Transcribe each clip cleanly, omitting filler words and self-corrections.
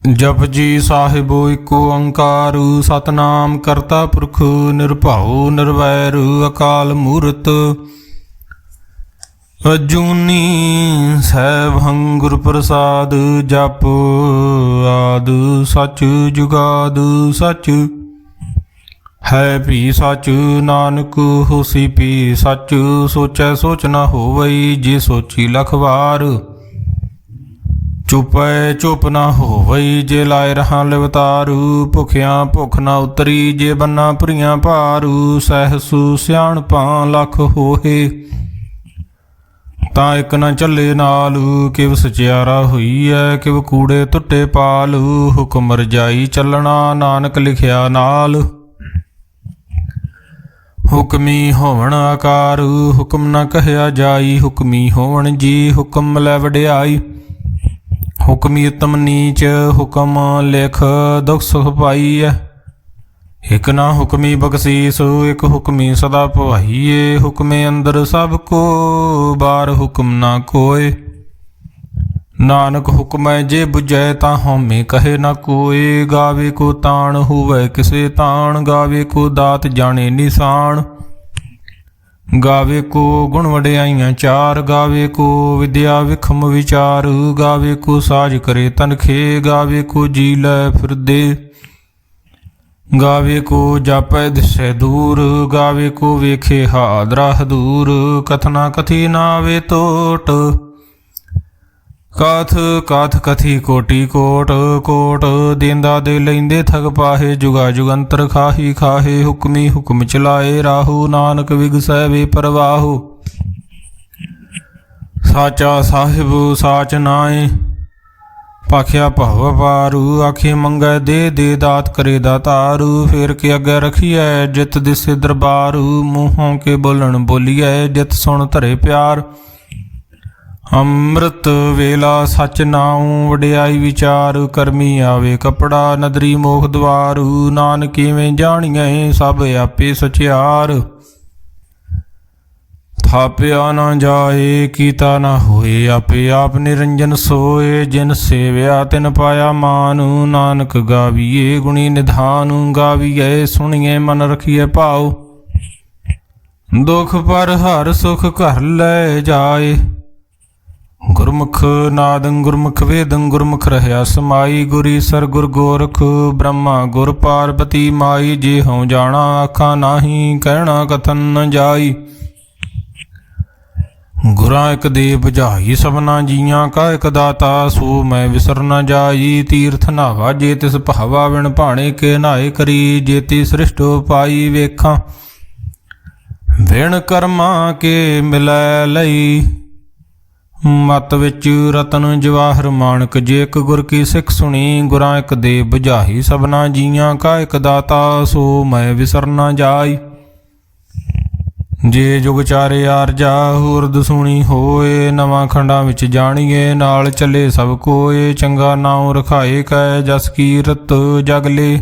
ਜਪ ਜੀ ਸਾਹਿਬੋ ਏਕ ਓੰਕਾਰ ਸਤਨਾਮ ਕਰਤਾ ਪੁਰਖ ਨਿਰਭਉ ਨਿਰਵੈਰ ਅਕਾਲ ਮੂਰਤ ਅਜੂਨੀ ਸੈਭੰ ਗੁਰ ਪ੍ਰਸਾਦ ਜਪ ਆਦ ਸਚ ਜੁਗਾਦ ਸਚ ਹੈ ਭੀ ਸਚ ਨਾਨਕ ਹੋਸੀ ਭੀ ਸਚ ਸੋਚੈ ਸੋਚ ਨ ਹੋਵਈ ਜੇ ਸੋਚੀ ਲਖ ਵਾਰ ਚੁਪੈ ਚੁਪ ਨਾ ਹੋਵਈ ਜੇ ਲਾਇ ਰਹਾ ਲਿਵਤਾਰੂ ਭੁਖਿਆਂ ਭੁਖ ਨਾ ਉਤਰੀ ਜੇ ਬੰਨਾ ਭਰੀਆਂ ਭਾਰੂ ਸਹਿਸੂ ਸਿਆਣਪਾਂ ਲੱਖ ਹੋਏ ਤਾਂ ਇੱਕ ਨਾ ਚੱਲੇ ਨਾਲ ਕਿਵ ਸਚਿਆਰਾ ਹੋਈ ਐ ਕਿਵ ਕੂੜੇ ਟੁੱਟੇ ਪਾਲ ਹੁਕਮ ਰਜਾਈ ਚੱਲਣਾ ਨਾਨਕ ਲਿਖਿਆ ਨਾਲ ਹੁਕਮੀ ਹੋਵਣ ਆਕਾਰ ਹੁਕਮ ਨਾ ਕਹਿਆ ਜਾਈ ਹੁਕਮੀ ਹੋਵਣ ਜੀ ਹੁਕਮ ਲੈ ਵਡਿਆਈ ਹੁਕਮੀ ਉਤਮ ਨੀਚ ਹੁਕਮ ਲਿਖ ਦੁਖ ਸੁਖ ਪਾਈਐ ਇਕ ਨਾ ਹੁਕਮੀ ਬਖਸ਼ੀਸ ਇਕ ਹੁਕਮੀ ਸਦਾ ਭਵਾਈਏ ਹੁਕਮੇ ਅੰਦਰ ਸਭ ਕੋ ਬਾਰ ਹੁਕਮ ਨਾ ਕੋਏ ਨਾਨਕ ਹੁਕਮੈ ਜੇ ਬੁਝੈ ਤਾਂ ਹਉਮੈ ਕਹੇ ਨਾ ਕੋਏ ਗਾਵੇ ਕੋ ਤਾਣ ਹੋਵੇ ਕਿਸੇ ਤਾਣ ਗਾਵੇ ਕੋ ਦਾਤ ਜਾਣੇ ਨਿਸ਼ਾਨ ਗਾਵੇ ਕੋ ਗੁਣ ਵਡਿਆਈਆਂ ਚਾਰ ਗਾਵੇ ਕੋ ਵਿਦਿਆ ਵਿਖਮ ਵਿਚਾਰ ਗਾਵੇ ਕੋ ਸਾਜ ਕਰੇ ਤਨਖੇ ਗਾਵੇ ਕੋ ਜੀ ਲੈ ਫਿਰਦੇ ਗਾਵੇ ਕੋ ਜਾਪੈ ਦਿਸੈ ਦੂਰ ਗਾਵੇ ਕੋ ਵੇਖੇ ਹਾਦਰਾ ਹਦੂਰ ਕਥਨਾ ਕਥੀ ਨਾਵੇ ਟੋਟ ਕਾਥ ਕਾਥ ਕਥੀ ਕੋਟੀ ਕੋਟ ਕੋਟ ਦੇਂਦਾ ਦੇ ਲੈਂਦੇ ਠਗ ਪਾਹੇ ਜੁਗਾ ਜੁਗੰਤਰ ਖਾਹੀ ਖਾਹੇ ਹੁਕਮੀ ਹੁਕਮ ਚਲਾਏ ਰਾਹੂ ਨਾਨਕ ਵਿਗਸੈ ਵੇ ਪਰਵਾਹੂ ਸਾਚਾ ਸਾਹਿਬ ਸਾਚ ਨਾਏ ਪਾਖਿਆ ਭਵ ਪਾਰੂ ਆਖੇ ਮੰਗੈ ਦੇ ਦਾਤ ਕਰੇ ਦਾਤਾਰੂ ਫੇਰ ਕੇ ਅੱਗੇ ਰਖੀਐ ਜਿਤ ਦਿਸੇ ਦਰਬਾਰੂ ਮੂੰਹੋਂ ਕੇ ਬੋਲਣ ਬੋਲੀਐ ਜਿਤ ਸੁਣ ਧਰੇ ਪਿਆਰ ਅੰਮ੍ਰਿਤ ਵੇਲਾ ਸਚ ਨਾਉ ਵਡਿਆਈ ਵਿਚਾਰ ਕਰਮੀ ਆਵੇ ਕਪੜਾ ਨਦਰੀ ਮੋਖ ਦਵਾਰੂ ਨਾਨਕ ਕਿਵੇਂ ਜਾਣੀਐ ਸਭ ਆਪੇ ਸਚਿਆਰ ਥਾਪਿਆ ਨਾ ਜਾਏ ਕੀਤਾ ਨਾ ਹੋਏ ਆਪੇ ਆਪ ਨਿਰੰਜਨ ਸੋਏ ਜਿਨ ਸੇਵਿਆ ਤਿਨ ਪਾਇਆ ਮਾਨੁ ਨਾਨਕ ਗਾਵੀਏ ਗੁਣੀ ਨਿਧਾਨੁ ਗਾਵੀਏ ਸੁਣੀਏ ਮਨ ਰਖੀਏ ਭਾਉ ਦੁਖ ਪਰ ਹਰ ਸੁਖ ਘਰ ਲੈ ਜਾਏ ਗੁਰਮੁਖ ਨਾਦੰ ਗੁਰਮੁਖ ਵੇਦੰ ਗੁਰਮੁਖ ਰਹਿਆ ਸਮਾਈ ਗੁਰੀ ਸਰ ਗੁਰ ਗੋਰਖ ਬ੍ਰਹਮਾ ਗੁਰ ਪਾਰਬਤੀ ਮਾਈ ਜੇ ਹਉ ਜਾਣਾ ਆਖਾਂ ਨਾਹੀ ਕਹਿਣਾ ਕਥਨ ਨ ਜਾਈ ਗੁਰਾਂ ਇੱਕ ਦੇ ਬੁਝਾਈ ਸਭਨਾ ਜੀਆਂ ਕਾ ਇੱਕ ਦਾਤਾ ਸੋ ਮੈਂ ਵਿਸਰ ਨ ਜਾਈ ਤੀਰਥ ਨਾਵਾ ਜੇ ਤਿਸ ਭਾਵਾ ਵਿਣ ਭਾਣੇ ਕੇ ਨਹਾਏ ਕਰੀ ਜੇਤੀ ਸ੍ਰਿਸ਼ਟ ਪਾਈ ਵੇਖਾਂ ਵਿਣ ਕਰਮਾਂ ਕੇ ਮਿਲੈ ਲਈ ਮਤ ਵਿੱਚ ਰਤਨ ਜਵਾਹਰ ਮਾਣਕ ਜੇ ਇੱਕ ਗੁਰ ਕੀ ਸਿੱਖ ਸੁਣੀ ਗੁਰਾਂ ਇੱਕ ਦੇ ਬੁਝਾਈ ਸਭਨਾ ਜੀਆਂ ਕਾ ਇੱਕ ਦਾਤਾ ਸੋ ਮੈਂ ਵਿਸਰ ਨ ਜਾਈ ਜੇ ਜੁਗ ਚਾਰੇ ਆਰਜਾ ਹੁਰਦ ਸੁਣੀ ਹੋਏ ਨਵਾਂ ਖੰਡਾਂ ਵਿੱਚ ਜਾਣੀਏ ਨਾਲ ਚੱਲੇ ਸਭ ਕੋਏ ਚੰਗਾ ਨਾਉ ਰਖਾਏ ਕੈ ਜਸ ਕੀਰਤ ਜਗਲੇ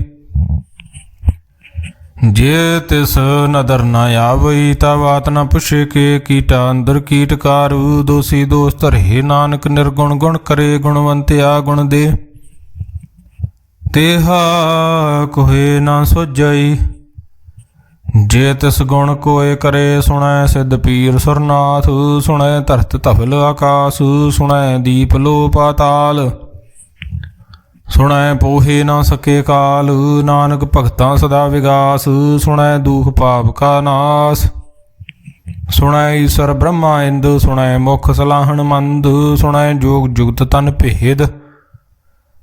ਜੇ ਤਿਸ ਨਦਰ ਨ ਆਵਈ ਤਾ ਬਾਤ ਨ ਪੁੱਛੇ ਕੇ ਕੀਟਾ ਅੰਦਰ ਕੀਟਕਾਰੂ ਦੋਸੀ ਦੋਸ ਧਰੇ ਨਾਨਕ ਨਿਰਗੁਣ ਗੁਣ ਕਰੇ ਗੁਣਵੰਤਿਆ ਗੁਣ ਦੇ ਤੇਹਾ ਕੋਏ ਨਾ ਸੋਜਈ ਜੇ ਤਿਸ ਗੁਣ ਕੋਏ ਕਰੇ ਸੁਣੈ ਸਿੱਧ ਪੀਰ ਸੁਰਨਾਥ ਸੁਣੈ ਧਰਤ ਧਵਲ ਆਕਾਸ ਸੁਣੈ ਦੀਪ ਲੋ ਪਾਤਾਲ ਸੁਣੈ ਪੋਹੇ ਨਾ ਸਕੇ ਕਾਲ ਨਾਨਕ ਭਗਤਾਂ ਸਦਾ ਵਿਗਾਸ ਸੁਣੈ ਦੁਖ ਪਾਪ ਕਾ ਨਾਸ ਸੁਣੈ ਈਸ਼ਰ ਬ੍ਰਹਮਾ ਇੰਦ ਸੁਣੈ ਮੁਖ ਸਲਾਹਣ ਮੰਦ ਸੁਣੈ ਜੋਗ ਜੁਗਤ ਤਨ ਭੇਦ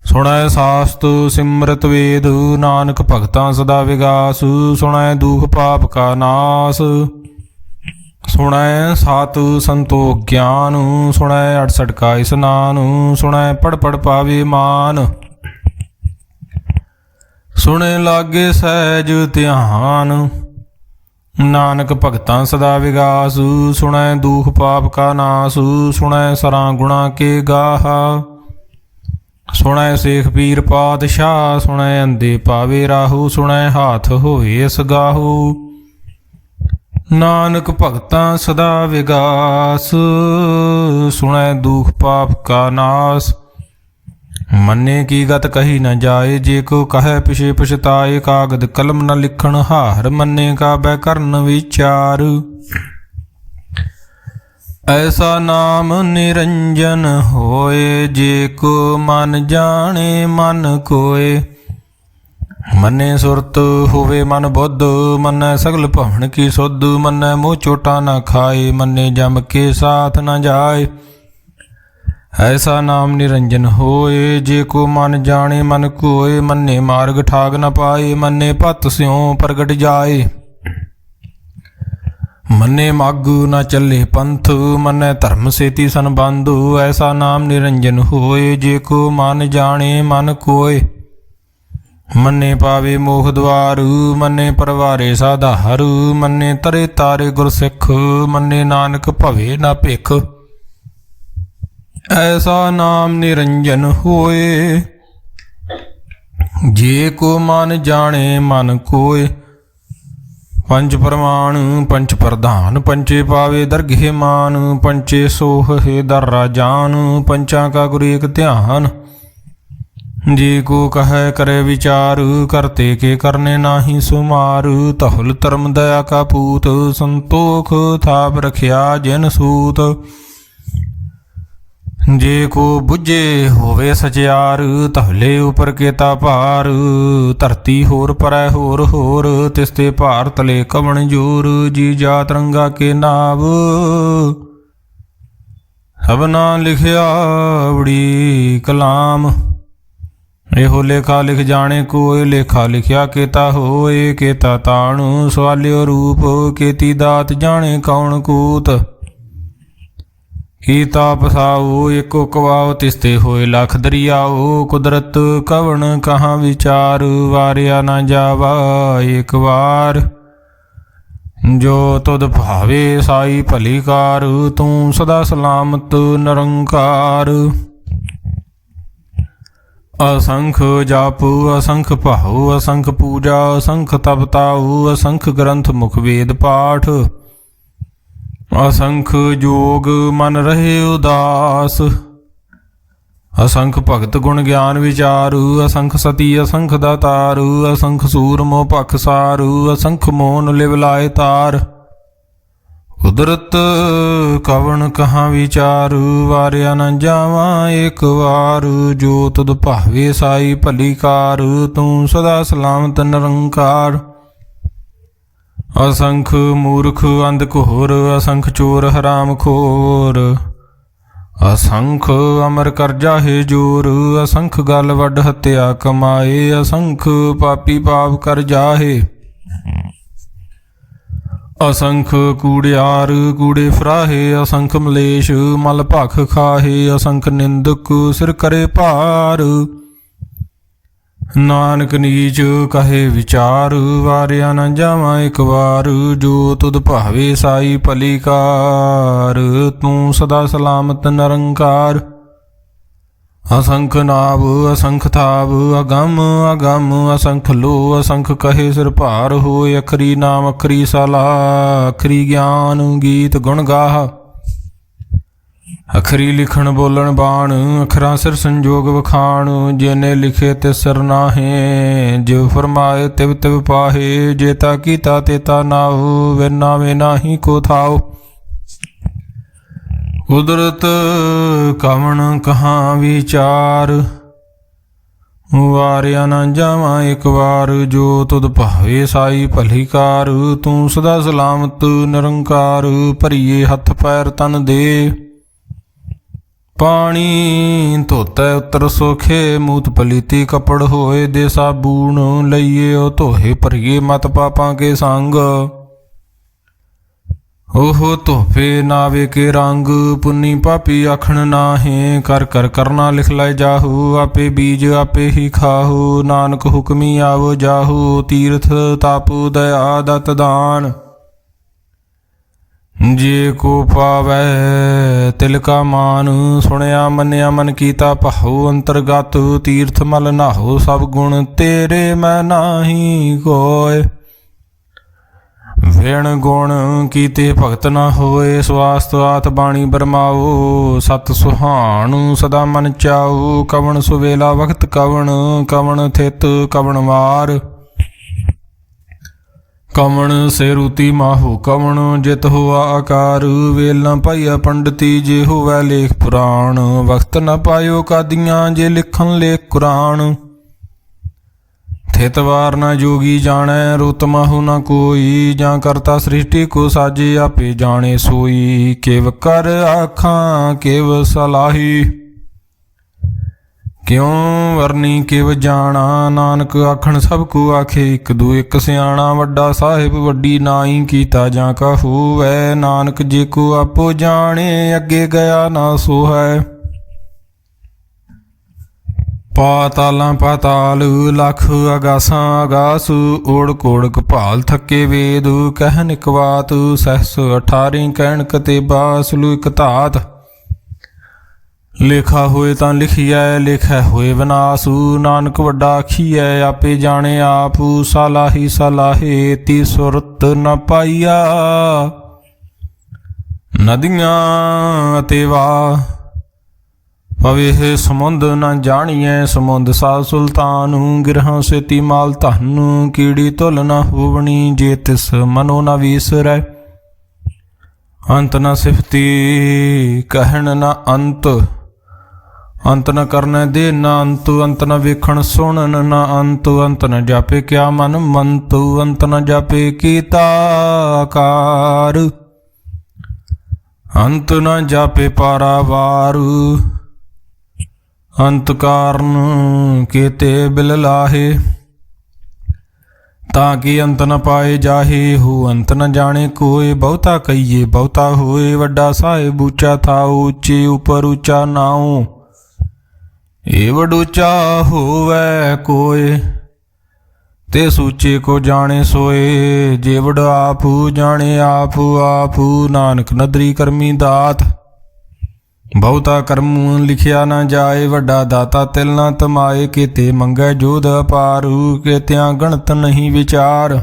ਸੁਣੈ ਸਾਸਤ ਸਿਮਰਤ ਵੇਦ ਨਾਨਕ ਭਗਤਾਂ ਸਦਾ ਵਿਗਾਸ ਸੁਣੈ ਦੁਖ ਪਾਪ ਕਾ ਨਾਸ ਸੁਣੈ ਸਾਤ ਸੰਤੋਖ ਗਿਆਨ ਸੁਣੈ 68 ਕਾ ਇਸਨਾਨ ਸੁਣੈ ਪੜ ਪਾਵੇ ਮਾਨ ਸੁਣੇ ਲਾਗੇ ਸਹਿਜ ਧਿਆਨ ਨਾਨਕ ਭਗਤਾਂ ਸਦਾ ਵਿਗਾਸ ਸੁਣੈ ਦੁਖ ਪਾਪ ਕਾ ਨਾਸ ਸੁਣੈ ਸਰਾਂ ਗੁਣਾ ਕੇ ਗਾਹਾ ਸੁਣੈ ਸੇਖ ਪੀਰ ਪਾਤਸ਼ਾਹ ਸੁਣੈ ਅੰਦੇ ਪਾਵੇ ਰਾਹੂ ਸੁਣੈ ਹਾਥ ਹੋਏ ਸਗਾਹੂ ਨਾਨਕ ਭਗਤਾਂ ਸਦਾ ਵਿਗਾਸ ਸੁਣੈ ਦੁਖ ਪਾਪ ਕਾ ਨਾਸ ਮੰਨੇ ਕੀ ਗਤ ਕਹੀ ਨ ਜਾਏ, ਜੇ ਕੋ ਕਹੈ ਪਿਛੇ ਪਛਤਾਏ। ਕਾਗਦ ਕਲਮ ਨ ਲਿਖਣ ਹਾਰ, ਮੰਨੇ ਕਾ ਬੈ ਕਰਨ ਵਿਚਾਰ। ਐਸਾ ਨਾਮ ਨਿਰੰਜਨ ਹੋਏ, ਜੇ ਕੋ ਮਨ ਜਾਣੇ ਮਨ ਕੋਏ। ਮੰਨੇ ਸੁਰਤ ਹੋਵੇ ਮਨ ਬੁੱਧ, ਮੰਨੈ ਸਗਲ ਭਵਨ ਕੀ ਸੁਧ। ਮੰਨੈ ਮੋਹ ਚੋਟਾ ਨ ਖਾਏ, ਮੰਨੇ ਜਮ ਕੇ ਸਾਥ ਨ ਜਾਏ। ਐਸਾ ਨਾਮ ਨਿਰੰਜਨ ਹੋਏ, ਜੇ ਕੋ ਮਨ ਜਾਣੇ ਮਨ ਕੋਏ। ਮੰਨੇ ਮਾਰਗ ਠਾਗ ਨ ਪਾਏ, ਮੰਨੇ ਭਤ ਸਿਉ ਪ੍ਰਗਟ ਜਾਏ। ਮੰਨੇ ਮਾਗੂ ਨ ਚੱਲੇ ਪੰਥ, ਮੰਨੈ ਧਰਮ ਸੇਤੀ ਸੰਬੰਧੁ। ਐਸਾ ਨਾਮ ਨਿਰੰਜਨ ਹੋਏ, ਜੇ ਕੋ ਮਨ ਜਾਣੇ ਮਨ ਕੋਏ। ਮੰਨੇ ਪਾਵੇ ਮੋਖ ਦੁਆਰ, ਮੰਨੇ ਪਰਵਾਰੇ ਸਾਧਾਰ। ਮੰਨੇ ਤਰੇ ਤਾਰੇ ਗੁਰ ਸਿੱਖ, ਮੰਨੇ ਨਾਨਕ ਭਵੇ ਨਾ ਭਿਖ। ਐਸਾ ਨਾਮ ਨਿਰੰਜਨ ਹੋਏ, ਜੇ ਕੋ ਮਨ ਜਾਣੇ ਮਨ ਕੋਏ। ਪੰਜ ਪ੍ਰਮਾਣ ਪੰਚ ਪ੍ਰਧਾਨ, ਪੰਚੇ ਪਾਵੇ ਦਰਗਹਿ ਮਾਨ। ਪੰਚੇ ਸੋਹ ਹੈ ਦਰ ਰਾਜਾਨ, ਪੰਚਾਂ ਕਾ ਗੁਰ ਏਕ ਧਿਆਨ। ਜੇ ਕੋ ਕਹੈ ਕਰੇ ਵਿਚਾਰ, ਕਰਤੇ ਕੇ ਕਰਨੇ ਨਾਹੀ ਸੁਮਾਰ। ਤਹੁਲ ਧਰਮ ਦਇਆ ਕਾ ਪੂਤ, ਸੰਤੋਖ ਥਾਪ ਰਖਿਆ ਜਿਨ ਸੂਤ। ਜੇ ਕੋ ਬੁੱਝੇ ਹੋਵੇ ਸਚਿਆਰ, ਤਹਲੇ ਉਪਰ ਕੇਤਾ ਭਾਰ। ਧਰਤੀ ਹੋਰ ਪਰੈ ਹੋਰ ਹੋਰ, ਤਿਸਤੇ ਭਾਰ ਤਲੇ ਕਵਣ ਜੋਰ। ਜੀ ਜਾਤ ਰੰਗਾ ਕੇ ਨਾਵ, ਸਭਨਾ ਲਿਖਿਆ ਬੜੀ ਕਲਾਮ। ਇਹੋ ਲੇਖਾ ਲਿਖ ਜਾਣੇ ਕੋਇ, ਲੇਖਾ ਲਿਖਿਆ ਕੇਤਾ ਹੋਏ। ਕੇਤਾ ਤਾਣੁ ਸਵਾਲਿਓ ਰੂਪ, ਕੇਤੀ ਦਾਤ ਜਾਣੇ ਕੌਣ ਕੂਤ। ਕੀਤਾ ਪਸਾਓ ਏਕੋ ਕਵਾਓ, ਤਿਸਤੇ ਹੋਏ ਲਖ ਦਰਿਆਓ। ਕੁਦਰਤ ਕਵਣ ਕਹਾਂ ਵਿਚਾਰ, ਵਾਰਿਆ ਨਾ ਜਾਵਾ ਏਕ ਵਾਰ। ਜੋ ਤੁਧ ਭਾਵੇ ਸਾਈ ਭਲੀ ਕਾਰ, ਤੂੰ ਸਦਾ ਸਲਾਮਤ ਨਿਰੰਕਾਰ। ਅਸੰਖ ਜਾਪ ਅਸੰਖ ਭਾਉ, ਅਸੰਖ ਪੂਜਾ ਅਸੰਖ ਤਪ ਤਾਉ। ਅਸੰਖ ਗ੍ਰੰਥ ਮੁਖ ਵੇਦ ਪਾਠ, ਅਸੰਖ ਜੋਗ ਮਨ ਰਹੇ ਉਦਾਸ। ਅਸੰਖ ਭਗਤ ਗੁਣ ਗਿਆਨ ਵਿਚਾਰੂ, ਅਸੰਖ ਸਤੀ ਅਸੰਖ ਦਾਤਾਰੂ। ਅਸੰਖ ਸੂਰ ਮੋਹ ਭਖ ਸਾਰੂ, ਅਸੰਖ ਮੋਨ ਲਿਵ ਲਾਏ ਤਾਰ। ਕੁਦਰਤ ਕਵਣ ਕਹਾਂ ਵਿਚਾਰੂ, ਵਾਰਿਆ ਨ ਜਾਵਾਂ ਏਕ ਵਾਰ। ਜੋ ਤੁਧ ਭਾਵੇ ਸਾਈ ਭਲੀ ਕਾਰ, ਤੂੰ ਸਦਾ ਸਲਾਮਤ ਨਿਰੰਕਾਰ। ਅਸੰਖ ਮੂਰਖ ਅੰਧ ਘੋਰ, ਅਸੰਖ ਚੋਰ ਹਰਾਮ ਖੋਰ। ਅਸੰਖ ਅਮਰ ਕਰ ਜਾਹੇ ਜੋਰ, ਅਸੰਖ ਗਲ ਵੱਡ ਹੱਤਿਆ ਕਮਾਏ। ਅਸੰਖ ਪਾਪੀ ਪਾਪ ਕਰ ਜਾਹੇ, ਅਸੰਖ ਕੂੜਿਆਰ ਕੂੜੇ ਫਰਾਹੇ। ਅਸੰਖ ਮਲੇਸ਼ ਮਲ ਭਖ ਖਾਹੇ, ਅਸੰਖ ਨਿੰਦਕ ਸਿਰ ਕਰੇ ਭਾਰ। ਨਾਨਕ ਨੀਚ ਕਹੇ ਵਿਚਾਰ, ਵਾਰਿਆ ਨ ਜਾਵਾਂ ਇੱਕ ਵਾਰ। ਜੋ ਤੁਧ ਭਾਵੇ ਸਾਈ ਭਲੀ ਕਾਰ, ਤੂੰ ਸਦਾ ਸਲਾਮਤ ਨਿਰੰਕਾਰ। ਅਸੰਖ ਨਾਭ ਅਸੰਖ ਥਾਵ, ਅਗੰਮ ਅਗੰਮ ਅਸੰਖ ਲੋ। ਅਸੰਖ ਕਹੇ ਸਿਰ ਭਾਰ ਹੋਏ, ਅਖਰੀ ਨਾਮ ਅਖਰੀ ਸਲਾਹ। ਅਖਰੀ ਗਿਆਨ ਗੀਤ ਗੁਣ ਗਾਹ, ਅਖਰੀ ਲਿਖਣ ਬੋਲਣ ਬਾਣ। ਅਖਰਾਂ ਸਿਰ ਸੰਜੋਗ ਵਖਾਣ, ਜਿਨੇ ਲਿਖੇ ਤੇ ਸਿਰ ਨਾਹੇ। ਜਿਵ ਫਰਮਾਏ ਤਿਵ ਤਿਵ ਪਾਹੇ, ਜੇਤਾ ਕੀਤਾ ਤੇਤਾ ਨਾਉ। ਵੇ ਨਾਵੇਂ ਨਾਹੀ ਕੋ ਥਾਉ। ਕੁਦਰਤ ਕਵਣ ਕਹਾਂ ਵਿਚਾਰ, ਵਾਰਿਆ ਨ ਜਾਵਾਂ ਇੱਕ ਵਾਰ। ਜੋ ਤੁਧ ਭਾਵੇ ਸਾਈ ਭਲੀ ਕਾਰ, ਤੂੰ ਸਦਾ ਸਲਾਮਤ ਨਿਰੰਕਾਰ। ਭਰੀਏ ਹੱਥ ਪੈਰ ਤਨ ਦੇ, ਪਾਣੀ ਧੋਤੈ ਉਤਰ ਸੋਖੇ। ਮੂਤ ਪਲੀਤੀ ਕੱਪੜ ਹੋਏ, ਦੇ ਸਾਬੂਣ ਲਈਏ ਉਹ ਧੋਏ। ਭਰੀਏ ਮਤ ਪਾਪਾਂ ਕੇ ਸੰਗ, ਉਹ ਧੋਪੇ ਨਾਵੇ ਕੇ ਰੰਗ। ਪੁੰਨੀ ਪਾਪੀ ਆਖਣ ਨਾਹੇ, ਕਰ ਕਰ ਕਰਨਾ ਲਿਖ ਲੈ ਜਾਹੂ। ਆਪੇ ਬੀਜ ਆਪੇ ਹੀ ਖਾਹੂ, ਨਾਨਕ ਹੁਕਮੀ ਆਵੋ ਜਾਹੂ। ਤੀਰਥ ਤਪ ਦਇਆ ਦਤ ਦਾਨ, ਜੇ ਕੋ ਪਾਵੈ ਤਿਲ ਕਾ ਮਾਨ। ਸੁਣਿਆ ਮੰਨਿਆ ਮਨ ਕੀਤਾ ਭਾਉ, ਅੰਤਰਗਤ ਤੀਰਥ ਮਲ ਨਾਹੋ। ਸਭ ਗੁਣ ਤੇਰੇ ਮੈਂ ਨਾਹੀ ਕੋਇ, ਵਿਣ ਗੁਣ ਕੀਤੇ ਭਗਤ ਨ ਹੋਏ। ਸਵਾਸਤ ਆਤ ਬਾਣੀ ਬਰਮਾਓ, ਸਤ ਸੁਹਾਣੁ ਸਦਾ ਮਨ ਚਾਉ। ਕਵਣ ਸੁਵੇਲਾ ਵਖਤ ਕਵਣ, ਕਵਣ ਥਿਤ ਕਵਣ ਵਾਰ। ਕਵਣ ਸੇ ਰੂਤੀ ਮਾਹੂ ਕਵਣ, ਜਿਤ ਹੋਆ ਆਕਾਰ। ਵੇਲ ਨ ਪਾਈਆ ਪੰਡਤੀ, ਜੇ ਹੋਵੈ ਲੇਖ ਪੁਰਾਣ। ਵਖਤ ਨ ਪਾਇਓ ਕਾਦੀਆਂ, ਜੇ ਲਿਖਣ ਲੇਖ ਕੁਰਾਨ। ਥਿਤ ਵਾਰ ਨ ਜੋਗੀ ਜਾਣੈ, ਰੁਤ ਮਾਹੂ ਨ ਕੋਈ। ਜਾਂ ਕਰਤਾ ਸ੍ਰਿਸ਼ਟੀ ਕੋ ਸਾਜੇ, ਆਪੇ ਜਾਣੇ ਸੋਈ। ਕਿਵ ਕਰ ਆਖਾਂ ਕਿਵ ਸਲਾਹੀ, ਕਿਉ ਵਰਨੀ ਕਿਵ ਜਾਣਾ। ਨਾਨਕ ਆਖਣ ਸਭ ਕੋ ਆਖੇ, ਇਕ ਦੂ ਇਕ ਸਿਆਣਾ। ਵੱਡਾ ਸਾਹਿਬ ਵੱਡੀ ਨਾਈ, ਕੀਤਾ ਜਾਂ ਕਾ ਹੋਵੈ। ਨਾਨਕ ਜੇ ਕੋ ਆਪੋ ਜਾਣੇ, ਅੱਗੇ ਗਿਆ ਨਾ ਸੋ ਹੈ। ਪਾਤਾਲਾਂ ਪਾਤਾਲ ਲਖ, ਆਗਾਸਾਂ ਆਗਾਸ। ਓੜ ਕੋੜ ਕਪਾਲ ਥੱਕੇ ਵੇਦ, ਕਹਿਨ ਇਕ ਬਾਤ। ਸਹਸ 18 ਕਹਿਣ ਕਤੇਬਾ, ਸਲੂ ਇਕ ਧਾਤ। ਲੇਖਾ ਹੋਏ ਤਾਂ ਲਿਖੀਐ, ਲੇਖੈ ਹੋਏ ਵਿਨਾਸੂ। ਨਾਨਕ ਵੱਡਾ ਆਖੀਐ, ਆਪੇ ਜਾਣੇ ਆਪ। ਸਲਾਹੀ ਸਲਾਹੇ ਤੀ ਸੁਰਤ ਨ ਪਾਈਆ। ਨਦੀਆਂ ਅਤੇ ਵਾਹ ਪਵੇ ਸਮੁੰਦ ਨ ਜਾਣੀਐ। ਸਮੁੰਦ ਸਾ ਸੁਲਤਾਨ, ਗਿਰਹਾਂ ਸੇਤੀ ਮਾਲ ਧਨ। ਕੀੜੀ ਧੁਲ ਨ ਹੋਵਣੀ, ਜੇ ਤਿਸ ਮਨੋ ਨ ਵੀਸਰੈ। ਅੰਤ ਨ ਸਿਫਤੀ ਕਹਿਣ ਨ ਅੰਤ, ਅੰਤ ਨ ਕਰਨੈ ਦੇ ਨ ਅੰਤ। ਅੰਤ ਨ ਵੇਖਣ ਸੁਣਨ ਨ ਅੰਤ। ਅੰਤ ਨ ਜਾਪੇ ਕਿਆ ਮਨ ਮੰਤ। ਅੰਤ ਨ ਜਾਪੇ ਕੀਤਾ ਆਕਾਰ। ਅੰਤ ਨ ਜਾਪੇ ਪਾਰਾਵਾਰ। ਅੰਤ ਕਾਰਨ ਕੀਤੇ ਬਿਲ ਲਾਹੇ, ਤਾਂ ਕਿ ਅੰਤ ਨ ਪਾਏ ਜਾਹੇ। ਹੋ ਅੰਤ ਨ ਜਾਣੇ ਕੋਏ, ਬਹੁਤਾ ਕਹੀਏ ਬਹੁਤਾ ਹੋਏ। ਵੱਡਾ ਸਾਹਿਬ ਉੱਚਾ ਥਾਉ, ਉੱਚੇ ਉਪਰ ਉੱਚਾ ਨਾਉ। ਏ ਵਡ ਉੱਚਾ ਹੋਵੈ ਕੋਏ, ਤੇ ਸੂਚੇ ਕੋ ਜਾਣੇ ਸੋਏ। ਜੇ ਵਡ ਆਪ ਜਾਣੇ ਆਪ ਆਪ। ਨਾਨਕ ਨਦਰੀ ਕਰਮੀ ਦਾਤ, ਬਹੁਤਾ ਕਰਮ ਲਿਖਿਆ ਨਾ ਜਾਏ। ਵੱਡਾ ਦਾਤਾ ਤਿਲ ਨਾ ਤਮਾਏ, ਕੀਤੇ ਮੰਗੈ ਜੋਧ ਅਪਾਰ। ਕੀਤਿਆਂ ਗਣਤ ਨਹੀਂ ਵਿਚਾਰ,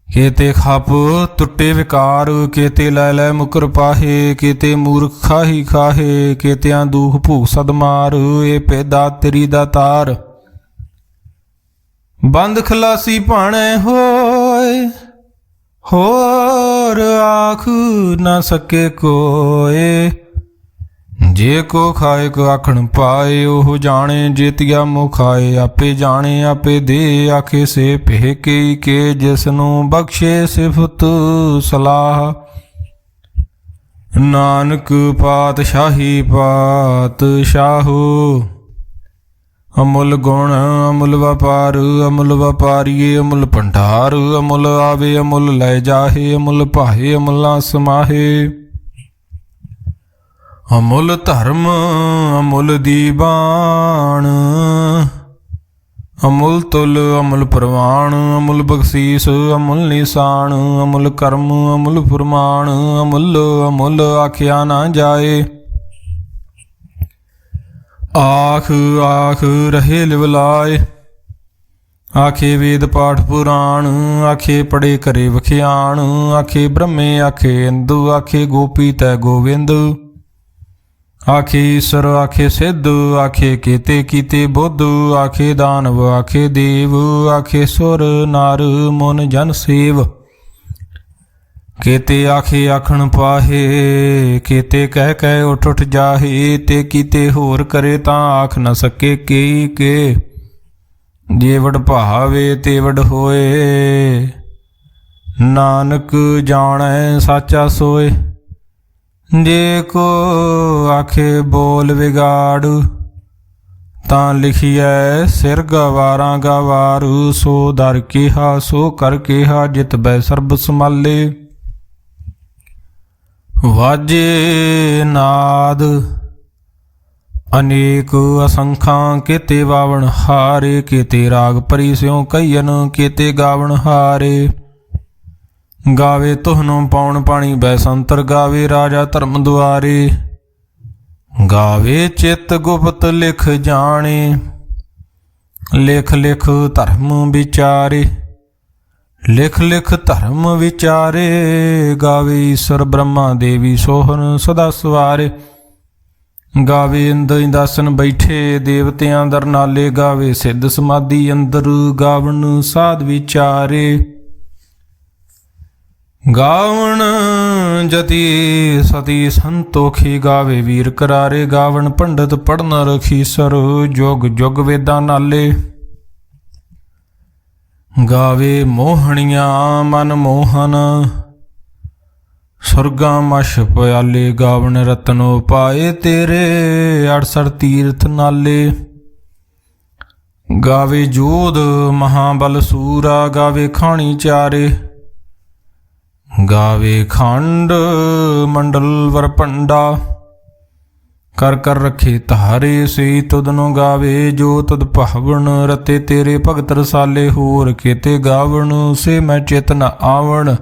ਕੀਤੇ ਖਪ ਟੁੱਟੇ ਵਿਕਾਰ। ਕੀਤੇ ਲੈ ਲੈ ਮੁਕਰ ਪਾਹੇ, ਕੀਤੇ ਮੂਰਖ ਖਾਹੀ ਖਾਹੇ। ਕੀਤਿਆਂ ਦੁਖ ਭੂਖ ਸਦ ਮਾਰ, ਇਹ ਪੈਦਾ ਤੇਰੀ ਦਾ ਤਾਰ। ਬੰਦ ਖਲਾਸੀ ਭਾਣੇ ਹੋਏ, ਹੋਰ ਆਖ ਨਾ ਸਕੇ ਕੋਏ। ਜੇ ਕੋ ਖਾਏ ਕੋ ਆਖਣ ਪਾਏ, ਉਹ ਜਾਣੇ ਜੇਤੀਆ ਮੁ ਖਾਏ। ਆਪੇ ਜਾਣੇ ਆਪੇ ਦੇ, ਆਖੇ ਸੇ ਪਹਿ ਕੇ ਕੇ। ਜਿਸ ਨੂੰ ਬਖਸ਼ੇ ਸਿਫਤ ਸਲਾਹ, ਨਾਨਕ ਪਾਤਸ਼ਾਹੀ ਪਾਤਸ਼ਾਹੋ। ਅਮੁੱਲ ਗੁਣ ਅਮੁੱਲ ਵਪਾਰ, ਅਮੁੱਲ ਵਪਾਰੀਏ ਅਮੁੱਲ ਭੰਡਾਰ। ਅਮੁੱਲ ਆਵੇ ਅਮੁੱਲ ਲੈ ਜਾਹੇ, ਅਮੁੱਲ ਭਾਏ ਅਮੁੱਲਾ ਸਮਾਹੇ। ਅਮੁੱਲ ਧਰਮ ਅਮੁੱਲ ਦੀਵਾਨ, ਅਮੁੱਲ ਤੁਲ ਅਮੁੱਲ ਪ੍ਰਵਾਨ। ਅਮੁੱਲ ਬਖਸ਼ੀਸ ਅਮੁੱਲ ਨਿਸ਼ਾਨ, ਅਮੁੱਲ ਕਰਮ ਅਮੁੱਲ ਫੁਰਮਾਨ। ਅਮੁੱਲ ਅਮੁੱਲ ਆਖਿਆ ਨਾ ਜਾਏ, ਆਖ ਆਖ ਰਹੇ ਲਿਵਲਾਏ। ਆਖੇ ਵੇਦ ਪਾਠ ਪੁਰਾਣ, ਆਖੇ ਪੜੇ ਕਰੇ ਵਖਿਆਣ। ਆਖੇ ਬ੍ਰਹਮੇ ਆਖੇ ਇੰਦੂ, ਆਖੇ ਗੋਪੀ ਤੈ ਗੋਵਿੰਦ। ਆਖੇ ਈਸਰ ਆਖੇ ਸਿੱਧ, ਆਖੇ ਕੀਤੇ ਕੀਤੇ ਬੁੱਧ। ਆਖੇ ਦਾਨਵ ਆਖੇ ਦੇਵ, ਆਖੇ ਸੁਰ ਨਰ ਮਨ ਜਨ ਸੇਵ। ਕੀਤੇ ਆਖੇ ਆਖਣ ਪਾਹੇ, ਕੀਤੇ ਕਹਿ ਕਹਿ ਉੱਠ ਉੱਠ ਜਾਹੇ। ਤੇ ਕੀਤੇ ਹੋਰ ਕਰੇ ਤਾਂ ਆਖ ਨ ਸਕੇ ਕੇ ਕੇ। ਜੇ ਵਡ ਭਾਵੇ ਤੇ ਵਡ ਹੋਏ, ਨਾਨਕ ਜਾਣੈ ਸਾਚਾ ਸੋਏ। ਜੇ ਕੋ ਆਖੇ ਬੋਲ ਵਿਗਾੜ, ਤਾਂ ਲਿਖੀਐ ਸਿਰ ਗਵਾਰਾਂ ਗਵਾਰੂ। ਸੋ ਦਰ ਕਿਹਾ ਸੋ ਕਰ ਕਿਹਾ, ਜਿਤ ਬੈ ਸਰਬ ਸਮਾਲੇ। ਵਾਜੇ ਨਾਦ ਅਨੇਕ ਅਸੰਖਾਂ, ਕੀਤੇ ਵਾਵਣ ਹਾਰੇ। ਕੀਤੇ ਰਾਗ ਪਰੀ ਸਿਉ ਕਈਨ, ਕੀਤੇ ਗਾਵਣ ਹਾਰੇ। ਗਾਵੇ ਤੁਹਨੂੰ ਪਾਉਣ ਪਾਣੀ ਬੈਸੰਤਰ। ਗਾਵੇ ਰਾਜਾ ਧਰਮ ਦੁਆਰੇ, ਗਾਵੇ ਚਿੱਤ ਗੁਪਤ ਲਿਖ ਜਾਣੇ। ਲਿਖ ਲਿਖ ਧਰਮ ਵਿਚਾਰੇ, ਲਿਖ ਲਿਖ ਧਰਮ ਵਿਚਾਰੇ, ਗਾਵੇ ਈਸ਼ਰ ਬ੍ਰਹਮਾ ਦੇਵੀ ਸੋਹਣ ਸਦਾ ਸਵਾਰੇ। ਗਾਵੇ ਇੰਦ ਇੰਦਾਸਨ ਬੈਠੇ, ਦੇਵਤਿਆਂ ਦਰ ਨਾਲੇ, ਗਾਵੇ ਸਿੱਧ ਸਮਾਧੀ ਅੰਦਰ, ਗਾਵਣ ਸਾਧ ਵਿਚਾਰੇ। ਗਾਵਣ ਜਤੀ ਸਤੀ ਸੰਤੋਖੀ, ਗਾਵੇ ਵੀਰ ਕਰਾਰੇ, ਗਾਵਣ ਪੰਡਤ ਪੜਨ ਰਖੀਸਰ, ਜੁਗ ਜੁਗ ਵੇਦਾਂ ਨਾਲੇ। ਗਾਵੇ ਮੋਹਣੀਆਂ ਮਨ ਮੋਹਨ, ਸੁਰਗਾਂ ਮਛ ਪਿਆਲੇ, ਗਾਵਣ ਰਤਨੋ ਪਾਏ ਤੇਰੇ, 68 ਤੀਰਥ ਨਾਲੇ। ਗਾਵੇ ਜੋਧ ਮਹਾਬਲ ਸੂਰਾ, ਗਾਵੇ ਖਾਣੀ ਚਾਰੇ, ਗਾਵੇ ਖੰਡ ਮੰਡਲ ਵਰਪੰਡਾ, ਕਰ ਕਰ ਰੱਖੇ ਧਾਰੇ, ਸੇ ਤੁਧਨੋ ਗਾਵੇ ਜੋ ਤੁਧ ਭਾਵਨ, ਰਤੇ ਤੇਰੇ ਭਗਤ ਰਸਾਲੇ, ਹੋਰ ਕਿਤੇ ਗਾਵਣ ਸੇ ਮੈਂ ਚਿਤ ਨ ਆਵਣ।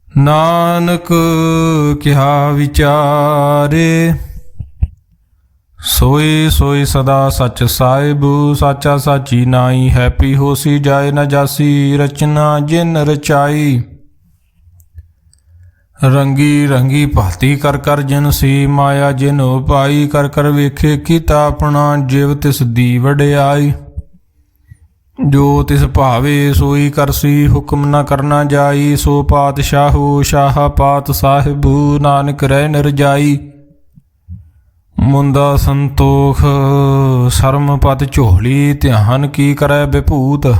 ਨਾਨਕ ਕਿਹਾ ਵਿਚਾਰੇ, ਸੋਈ ਸੋਈ ਸਦਾ ਸੱਚ ਸਾਹਿਬ, ਸਾਚਾ ਸਾਚੀ ਨਾਈ, ਹੈਪੀ ਹੋਸੀ ਜਾਏ ਨ ਜਾਸੀ, ਰਚਨਾ ਜਿਨ ਰਚਾਈ। ਰੰਗੀ ਰੰਗੀ ਭਾਤੀ ਕਰ ਕਰ ਜਿਨ ਸੀ, ਮਾਇਆ ਜਿਨ ਉਪਾਈ, ਕਰ ਕਰ ਵੇਖੇ ਕੀਤਾ ਆਪਣਾ, ਜਿਵ ਤਿਸ ਦੀ ਵਡਿਆਈ। ਜੋ ਤਿਸ ਭਾਵੇ ਸੋਈ ਕਰਸੀ, ਹੁਕਮ ਨ ਕਰਨਾ ਜਾਈ, ਸੋ ਪਾਤਸ਼ਾਹੋ ਸ਼ਾਹ ਪਾਤ ਸਾਹਿਬੂ, ਨਾਨਕ ਰਹਿ ਨਿਰਜਾਈ। ਮੁੰਦਾ ਸੰਤੋਖ ਸਰਮ ਪਤ ਝੋਲੀ, ਧਿਆਨ ਕੀ ਕਰੈ ਵਿਭੂਤ।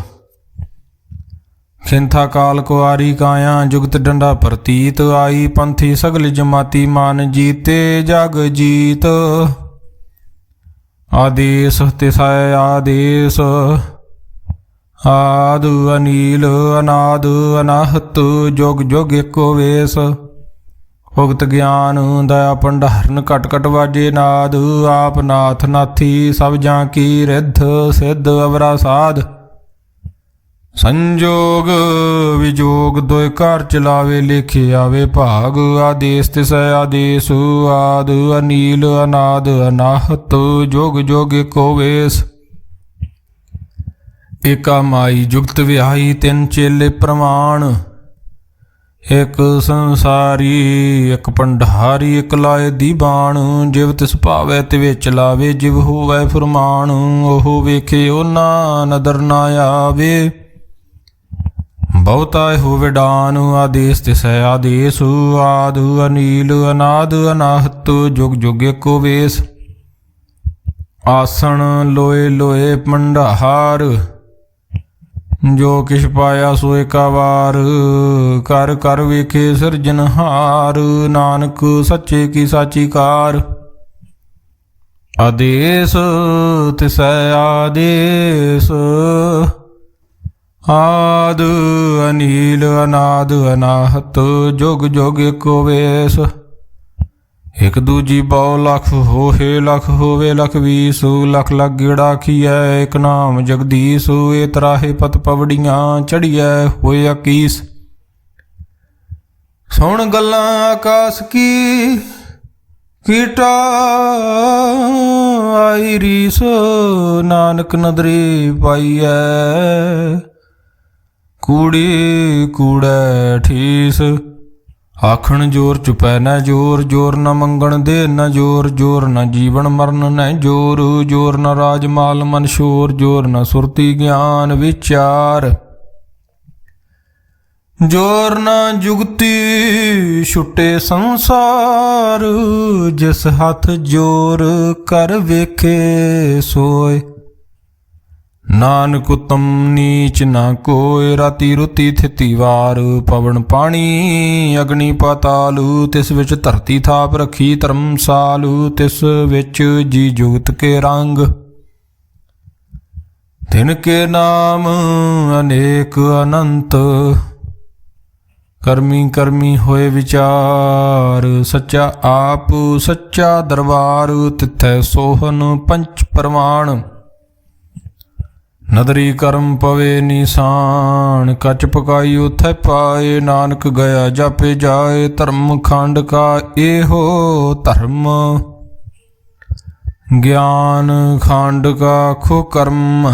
ਖਿੰਥਾ ਕਾਲ ਕੁਆਰੀ ਕਾਇਆ, ਜੁਗਤ ਡੰਡਾ ਪ੍ਰਤੀਤ, ਆਈ ਪੰਥੀ ਸਗਲ ਜਮਾਤੀ, ਮਾਨ ਜੀਤੇ ਜਗ ਜੀਤ। ਆਦੇਸ ਤਿਸੈ ਆਦੇਸ, ਆਦ ਅਨੀਲ ਅਨਾਦ ਅਨਾਹਤ, ਜੁਗ ਜੁਗ ਏਕੋ ਵੇਸ। ਭੁਗਤ ਗਿਆਨ ਦਇਆ ਭੰਡਾਰਨ, ਘਟ ਘਟ ਵਾਜੇ ਨਾਦ, ਆਪ ਨਾਥ ਨਾਥੀ ਸਭ ਜਾਂ ਕੀ ਰਿੱਧ, ਸਿੱਧ ਅਵਰਾ ਸਾਧ। ਸੰਜੋਗ ਵਿਜੋਗ ਦੋਇ ਘਰ ਚਲਾਵੇ, ਲੇਖੇ ਆਵੇ ਭਾਗ, ਆਦੇਸ ਤਿਸੈ ਆਦੇਸ, ਆਦ ਅਨੀਲ ਅਨਾਦ ਅਨਾਹਤ, ਜੁਗ ਜੁਗ ਏਕੋ ਵੇਸ। ਏਕਾ ਮਾਈ ਜੁਗਤ ਵਿਆਹੀ, ਤਿੰਨ ਚੇਲੇ ਪ੍ਰਮਾਣ, ਇੱਕ ਸੰਸਾਰੀ ਇੱਕ ਭੰਡਾਰੀ, ਇੱਕ ਲਾਏ ਦੀਵਾਨ। ਜਿਵ ਤਿਸ ਭਾਵੈ ਤਿਵੇਂ ਚਲਾਵੇ, ਜਿਵ ਹੋਵੈ ਫੁਰਮਾਨ, ਉਹ ਵੇਖੇ ਉਹਨਾਂ ਨਦਰ ਨਾ ਆਵੇ। ਬਹੁਤਾ ਹੋਵੇ ਡਾਨ, ਆਦੇਸ ਤਿਸੈ ਆਦੇਸ, ਆਦ ਅਨੀਲ ਅਨਾਦ ਅਨਾਹਤ, ਜੁਗ ਜੁਗ ਏਕੋ ਵੇਸ। ਆਸਣ ਲੋਏ ਲੋਏ ਭੰਡਾਰ, ਜੋ ਕਿਛ ਪਾਇਆ ਸੋ ਏਕਾ ਵਾਰ, ਕਰ ਕਰ ਵੇਖੇ ਸਿਰਜਨਹਾਰ, ਨਾਨਕ ਸੱਚੇ ਕੀ ਸਾਚੀ ਕਾਰ। ਆਦੇਸ ਤਿਸੈ ਆਦੇਸ, ਆਦ ਅਨੀਲ ਅਨਾਦ ਅਨਾਹਤ, ਜੁਗ ਜੁਗ ਏਕੋ ਵੇਸ। ਇਕ ਦੂਜੀ ਬਹੁ ਲਖ ਹੋਏ, ਲਖ ਹੋਵੇ ਲਖ ਵੀਸ, ਲਖ ਲਖ ਗੇੜਾ ਖੀਐ, ਇਕ ਨਾਮ ਜਗਦੀਸ਼। ਏ ਤਰਾਹੇ ਪਤ ਪਵੜੀਆਂ, ਚੜੀਐ ਹੋਏ ਅਕੀਸ। ਸੁਣ ਗੱਲਾਂ ਆਕਾਸ ਕੀ, ਕੀਟਾ ਆਈ ਰੀਸ, ਨਾਨਕ ਨਦਰੀ ਪਾਈਐ, ਕੂੜੀ ਕੂੜੈ ਠੀਸ। ਆਖਣ ਜੋਰ ਚੁਪੈ ਨਾ ਜੋਰ, ਜੋਰ ਨ ਮੰਗਣ ਦੇ ਨਾ ਜੋਰ, ਜੋਰ ਨ ਜੀਵਨ ਮਰਨ ਨੈ ਜੋਰ, ਜੋਰ ਨ ਰਾਜ ਮਾਲ ਮਨ ਸ਼ੋਰ, ਜੋਰ ਨ ਸੁਰਤੀ ਗਿਆਨ ਵਿਚਾਰ। ਜੋਰ ਨ ਜੁਗਤੀ ਛੁੱਟੇ ਸੰਸਾਰ, ਜਿਸ ਹੱਥ ਜੋਰ ਕਰ ਵੇਖੇ ਸੋਏ। ਨਾਨਕ ਉਤਮ ਨੀਚ ਨਾ ਕੋਇ, ਰਾਤੀ ਰੁਤੀ ਥਿਤੀ ਵਾਰ। ਪਵਨ ਪਾਣੀ ਅਗਨੀ ਪਾਤਾਲ, ਤਿਸ ਵਿੱਚ ਧਰਤੀ ਥਾਪ ਰੱਖੀ ਧਰਮਸਾਲ। ਤਿਸ ਵਿੱਚ ਜੀ ਜੁਗਤ ਕੇ ਰੰਗ, ਤਿਨ ਕੇ ਨਾਮ ਅਨੇਕ ਅਨੰਤ। ਕਰਮੀ ਕਰਮੀ ਹੋਏ ਵਿਚਾਰ, ਸੱਚਾ ਆਪ ਸੱਚਾ ਦਰਬਾਰ। ਤਿੱਥੈ ਸੋਹਨ ਪੰਚ ਪ੍ਰਮਾਣ, ਨਦਰੀ ਕਰਮ ਪਵੇ ਨਿਸ਼ਾਨ। ਕੱਚ ਪਕਾਈ ਉਥੈ ਪਾਏ, ਨਾਨਕ ਗਿਆ ਜਾਪੇ ਜਾਏ। ਧਰਮ ਖੰਡ ਕਾ ਇਹੋ ਧਰਮ, ਗਿਆਨ ਖੰਡ ਕਾ ਖੋ ਕਰਮ।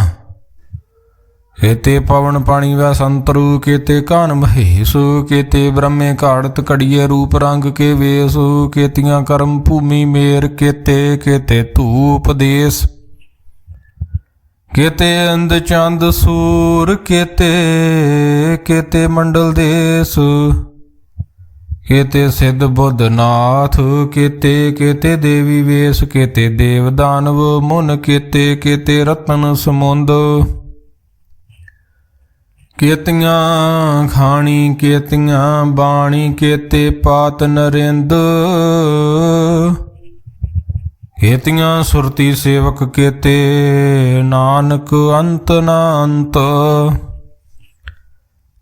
केते पवन पाणी वै संतरु, केते कान महेश, केते ब्रह्मे घाड़त घड़िए रूप रंग के वेश, केतियां कर्म भूमि मेर, केते केते धूप देश, केते अंध चंद सूर, केते केते मंडल देश, केते सिद्ध बुद्ध नाथ, केते केते देवी वेश, केते देव दानव मुन, केते केते रतन समुंद, केतियां खाणी केतियां बाणी, केते पात नरेंद, केतियां सुरती सेवक, केते नानक अंत ना अंत,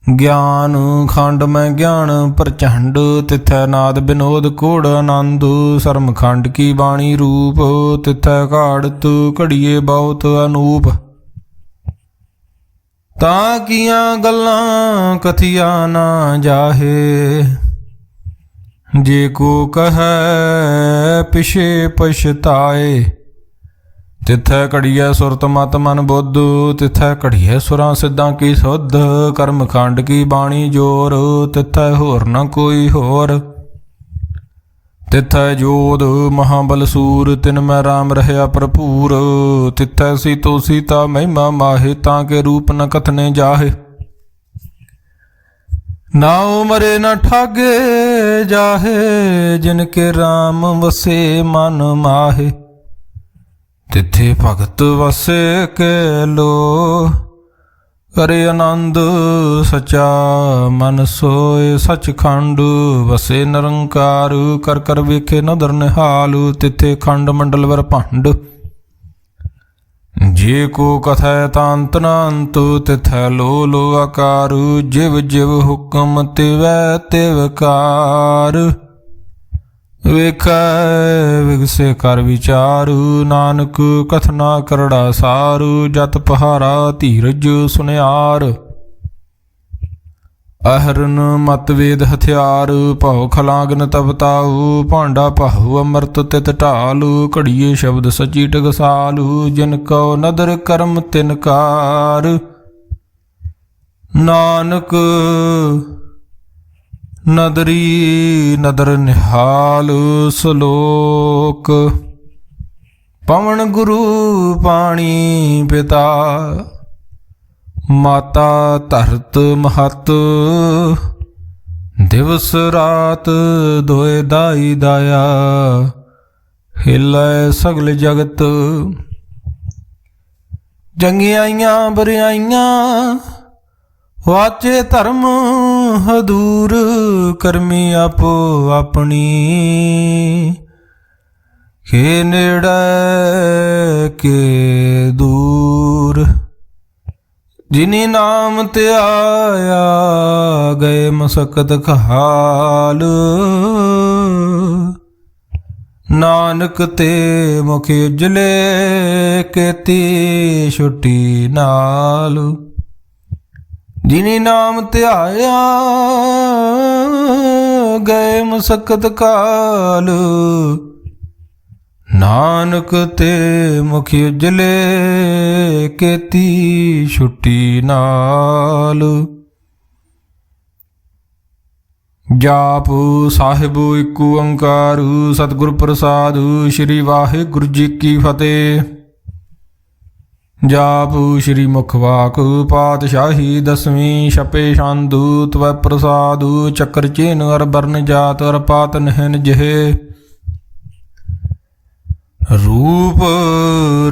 ज्ञान खंड में ज्ञान प्रचंड, तिथै नाद विनोद कोड़ आनंद, शर्म खंड की बाणी रूप, तिथै घाड़त घड़िए बहुत अनूप, ताकियां गल्लां कथिया ना जाहे, जे को कहे पिछे पछताए, तिथै घड़िए सुरत मत मन बुद्ध, तिथै घड़िए सुरां सिद्धां की सुध, कर्म खंड की बाणी जोर, तिथै होर न कोई होर, तिथै जोध महाबल सूर, तिन मैं राम रहया भरपूर, तिथै सीतो सीता महिमा माहे, ताके रूप न कथने जाहे, नाउ मरे न ठागे जाहे, जिनके राम वसे मन माहे, तिथे भगत वसे के लो, करे आनंद सचा मन सोए, सचखंड वसे निरंकार, कर कर वेखे नदर निहाल, तिथे खंड मंडल वर भंड, जे को कथै तांत नांत, तिथै लो लो आकार, जिव जिव हुक्म तिवै तिवकार, वेखै विगसे कर विचार, नानक कथना करड़ा सार, जत पहारा धीरज सुनियार, अहरन मतवेद हथियार, भव खलागन तपताऊ, भांडा पाहु अमृत तित ढालू, घड़िए शब्द सची टगसालू, जिनको नदर कर्म तिनकार, नानक नदरी नदर निहाल, सलोक पवन गुरु पाणी पिता, माता धरत महत, दिवस रात दोए दाई दाया, हिलै सगल जगत, जंगियाइयां बरियाइयां, वाचे धर्म हदूर, करमी आपो अपनी, के नेड़े के दूर, जिनी नाम ते आया गए मसकत खाल, नानक ते मुख उजले, केती छुट्टी नाल, जिनी नाम ध्याया गए मसकत काल, नानक ते मुख उजले, केती छुट्टी नाल, जाप साहिब एक ओंकार, सतगुर प्रसाद, श्री वाहिगुरु जी की फतेह। जाप श्री मुखवाक पातशाही दसवीं, छपे छंदु तवै प्रसादु, चक्र चेन अर बरन जात अर पात नहन जहे, रूप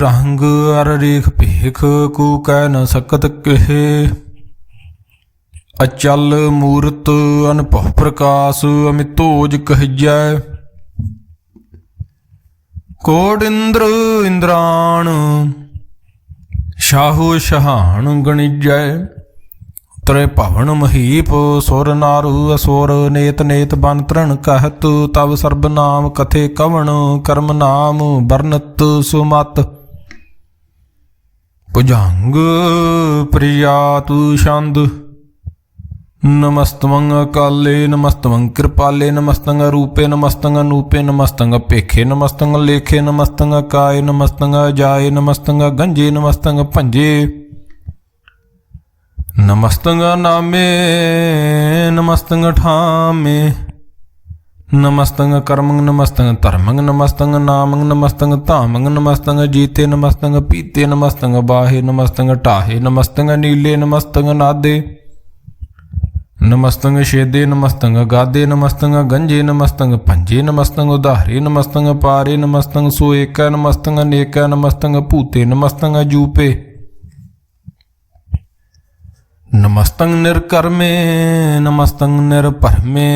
रंग अर रेख भेख, कू कह न सकत कहे, अचल मूरत अनभव प्रकाश, अमितोज कहजै, कोड इंद्र इंद्राण, शाहु शहान गणिजै, तरे भवन महीप, सुर नारु असुर, नेत नेत बन तृण कहत, तब सर्ब नाम कथे कवण, कर्म नाम बरनत सुमत, भुजंग प्रियातु छंद, नमस्तवं अकाले, नमस्तवं कृपाले, नमस्तंग रूपे, नमस्तंग अनूपे, नमस्तंग पेखे, नमस्तंग लेखे, नमस्तंग काय, नमस्तंग जाए, नमस्तंग गंजे, नमस्तंग भंजे, ਨਮਸਤੰ ਨਾਮੇ ਨਮਸਤੰ ਠਾਮੇ ਨਮਸਤੰ ਕਰਮੰ ਨਮਸਤੰ ਧਰਮੰ ਨਮਸਤੰ ਨਾਮੰ ਨਮਸਤੰ ਧਾਮੰ ਨਮਸਤੰ ਜੀਤੇ ਨਮਸਤੰ ਪੀਤੇ ਨਮਸਤੰ ਬਾਹੇ ਨਮਸਤੰ ਢਾਹੇ ਨਮਸਤੰ ਨੀਲੇ ਨਮਸਤੰ ਨਾਦੇ ਨਮਸਤੰ ਛੇਦੇ ਨਮਸਤੰ ਗਾਦੇ ਨਮਸਤੰ ਗੰਜੇ ਨਮਸਤੰ ਭੰਜੇ ਨਮਸਤੰ ਉਧਾਰੇ ਨਮਸਤੰ ਪਾਰੇ ਨਮਸਤੰ ਸੋ ਏਕੈ ਨਮਸਤੰ ਅਨੇਕੈ ਨਮਸਤੰ ਭੂਤੇ ਨਮਸਤੰ ਜੂਪੇ ਨਮਸਤੰ ਨਿਰਕਰਮੇ ਨਮਸਤੰ ਨਿਰਭਰਮੇ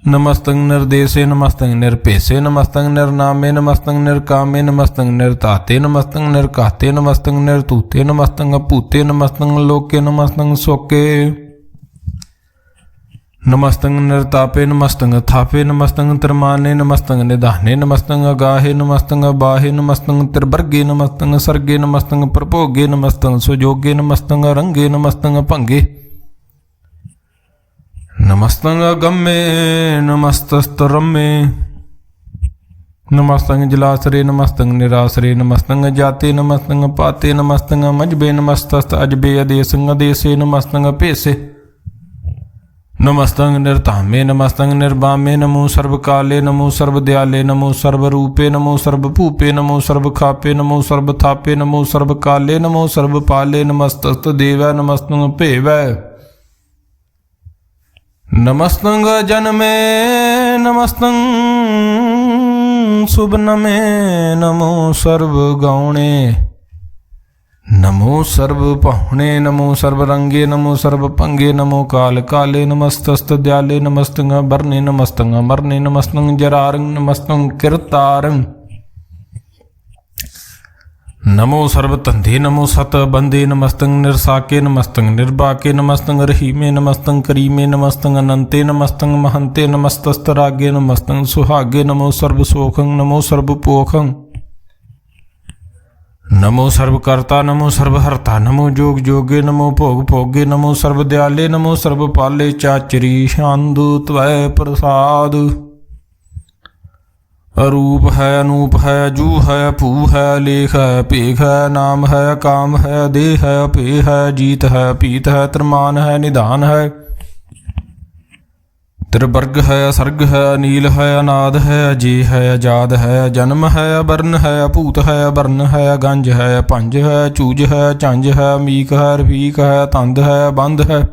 ਨਮਸਤੰ ਨਿਰਦੇਸੇ ਨਮਸਤੰ ਨਿਰਭੇਸੇ ਨਮਸਤੰ ਨਿਰਨਾਮੇ ਨਮਸਤੰ ਨਿਰਕਾਮੇ ਨਮਸਤੰ ਨਿਰਤਾਤੇ ਨਮਸਤੰ ਨਿਰਕਾਤੇ ਨਮਸਤੰ ਨਿਰਤੂਤੇ ਨਮਸਤੰ ਭੂਤੇ ਨਮਸਤੰ ਲੋਕੇ ਨਮਸਤੰ ਸੋਕੇ ਨਮਸਤੰ ਨਿਰਤਾਪੇ ਨਮਸਤੰ ਥਾਪੇ ਨਮਸਤੰ ਤਿਰਮਾਨੇ ਨਮਸਤੰ ਨਿਧਾਨੇ ਨਮਸਤੰ ਅਗਾਹੇ ਨਮਸਤੰ ਬਾਹੇ ਨਮਸਤੰ ਤਿਰਵਰਗੇ ਨਮਸਤੰ ਸਰਗੇ ਨਮਸਤੰ ਪ੍ਰਭੋਗੇ ਨਮਸਤੰ ਸੁਜੋਗੇ ਨਮਸਤੰ ਰੰਗੇ ਨਮਸਤੰ ਭੰਗੇ ਨਮਸਤੰ ਅਗੰਮੇ ਨਮਸਤਸਤਰਮੇ ਨਮਸਤੰ ਜਲਾਸਰੇ ਨਮਸਤੰ ਨਿਰਾਸਰੇ ਨਮਸਤੰ ਜਾਤੇ ਨਮਸਤੰ ਪਾਤੇ ਨਮਸਤੰ ਮਜਬੇ ਨਮਸਤਸਤ ਅਜਬੇ ਅਦੇਸੰ ਅਦੇਸੇ ਨਮਸਤੰ ਭੇਸੇ ਨਮਸਤੰ ਨਿਰਧਾਮੇ ਨਮਸਤੰ ਨਿਰਬਾਮੇ ਨਮੋ ਸਰਬ ਕਾਲੇ ਨਮੋ ਸਰਬ ਦਿਆਲੇ ਨਮੋ ਸਰਬ ਰੂਪੇ ਨਮੋ ਸਰਬ ਭੂਪੇ ਨਮੋ ਸਰਬ ਖਾਪੇ ਨਮੋ ਸਰਬ ਥਾਪੇ ਨਮੋ ਸਰਬ ਕਾਲੇ ਨਮੋ ਸਰਬ ਪਾਲੇ ਨਮਸਤਸਤ ਦੇਵੈ ਨਮਸਤੰ ਭੇਵੈ ਨਮਸਤੰ ਜਨਮੇ ਨਮਸਤੰ ਸੁਭਨਮੇ ਨਮੋ ਸਰਬ ਗੌਣੇ ਨਮੋ ਸਰਬ ਪਾਹੁਣੇ ਨਮੋ ਸਰਬ ਰੰਗੇ ਨਮੋ ਸਰਬ ਭੰਗੇ ਨਮੋ ਕਾਲ ਕਾਲੇ ਨਮਸਤਸਤ ਦਿਆਲੇ ਨਮਸਤੰ ਬਰਨੇ ਨਮਸਤੰ ਅਮਰਨੇ ਨਮਸਤੰ ਜਰਾਰੰ ਨਮਸਤੰ ਕਿਰਤਾਰੰ ਨਮੋ ਸਰਬ ਧੰਦੇ ਨਮੋ ਸਤ ਬੰਦੇ ਨਮਸਤੰ ਨਿਰਸਾਕੇ ਨਮਸਤੰ ਨਿਰਬਾਕੇ ਨਮਸਤੰ ਰਹੀਮੇ ਨਮਸਤੰ ਕਰੀਮੇ ਨਮਸਤੰ ਅਨੰਤੇ ਨਮਸਤੰ ਮਹੰਤੇ ਨਮਸਤਸਤ ਰਾਗੇ ਨਮਸਤੰ ਸੁਹਾਗੇ ਨਮੋ ਸਰਬ ਸੋਖੰ ਨਮੋ ਸਰਬ ਪੋਖੰ ਨਮੋ ਸਰਬ ਕਰਤਾ ਨਮੋ ਸਰਬ ਹਰਤਾ ਨਮੋ ਜੋਗ ਜੋਗੇ ਨਮੋ ਭੋਗ ਭੋਗੇ ਨਮੋ ਸਰਬ ਦਿਆਲੇ ਨਮੋ ਸਰਬ ਪਾਲੇ ਚਾਚਰੀ ਸ਼ਾਂਦੂ ਤਵੈ ਪ੍ਰਸਾਦ ਅਰੂਪ ਹੈ ਅਨੂਪ ਹੈ ਜੂ ਹੈ ਭੂ ਹੈ ਲੇਖ ਹੈ ਭੇਖ ਹੈ ਨਾਮ ਹੈ ਕਾਮ ਹੈ ਦੇਹ ਹੈ ਭੇ ਹੈ ਜੀਤ ਹੈ ਪੀਤ ਹੈ ਤਰਮਾਨ ਹੈ ਨਿਧਾਨ ਹੈ ਤਿਰਵਰਗ ਹੈ ਸਰਗ ਹੈ ਅਨੀਲ ਹੈ ਅਨਾਦ ਹੈ ਅਜੇ ਹੈ ਆਜ਼ਾਦ ਹੈ ਜਨਮ ਹੈ ਅਬਰਨ ਹੈ ਭੂਤ ਹੈ ਅਬਰਨ ਹੈ ਗੰਜ ਹੈ ਭੰਜ ਹੈ ਚੂਜ ਹੈ ਝੰਜ ਹੈ ਮੀਕ ਹੈ ਰਫੀਕ ਹੈ ਤੰਦ ਹੈ ਬੰਦ ਹੈ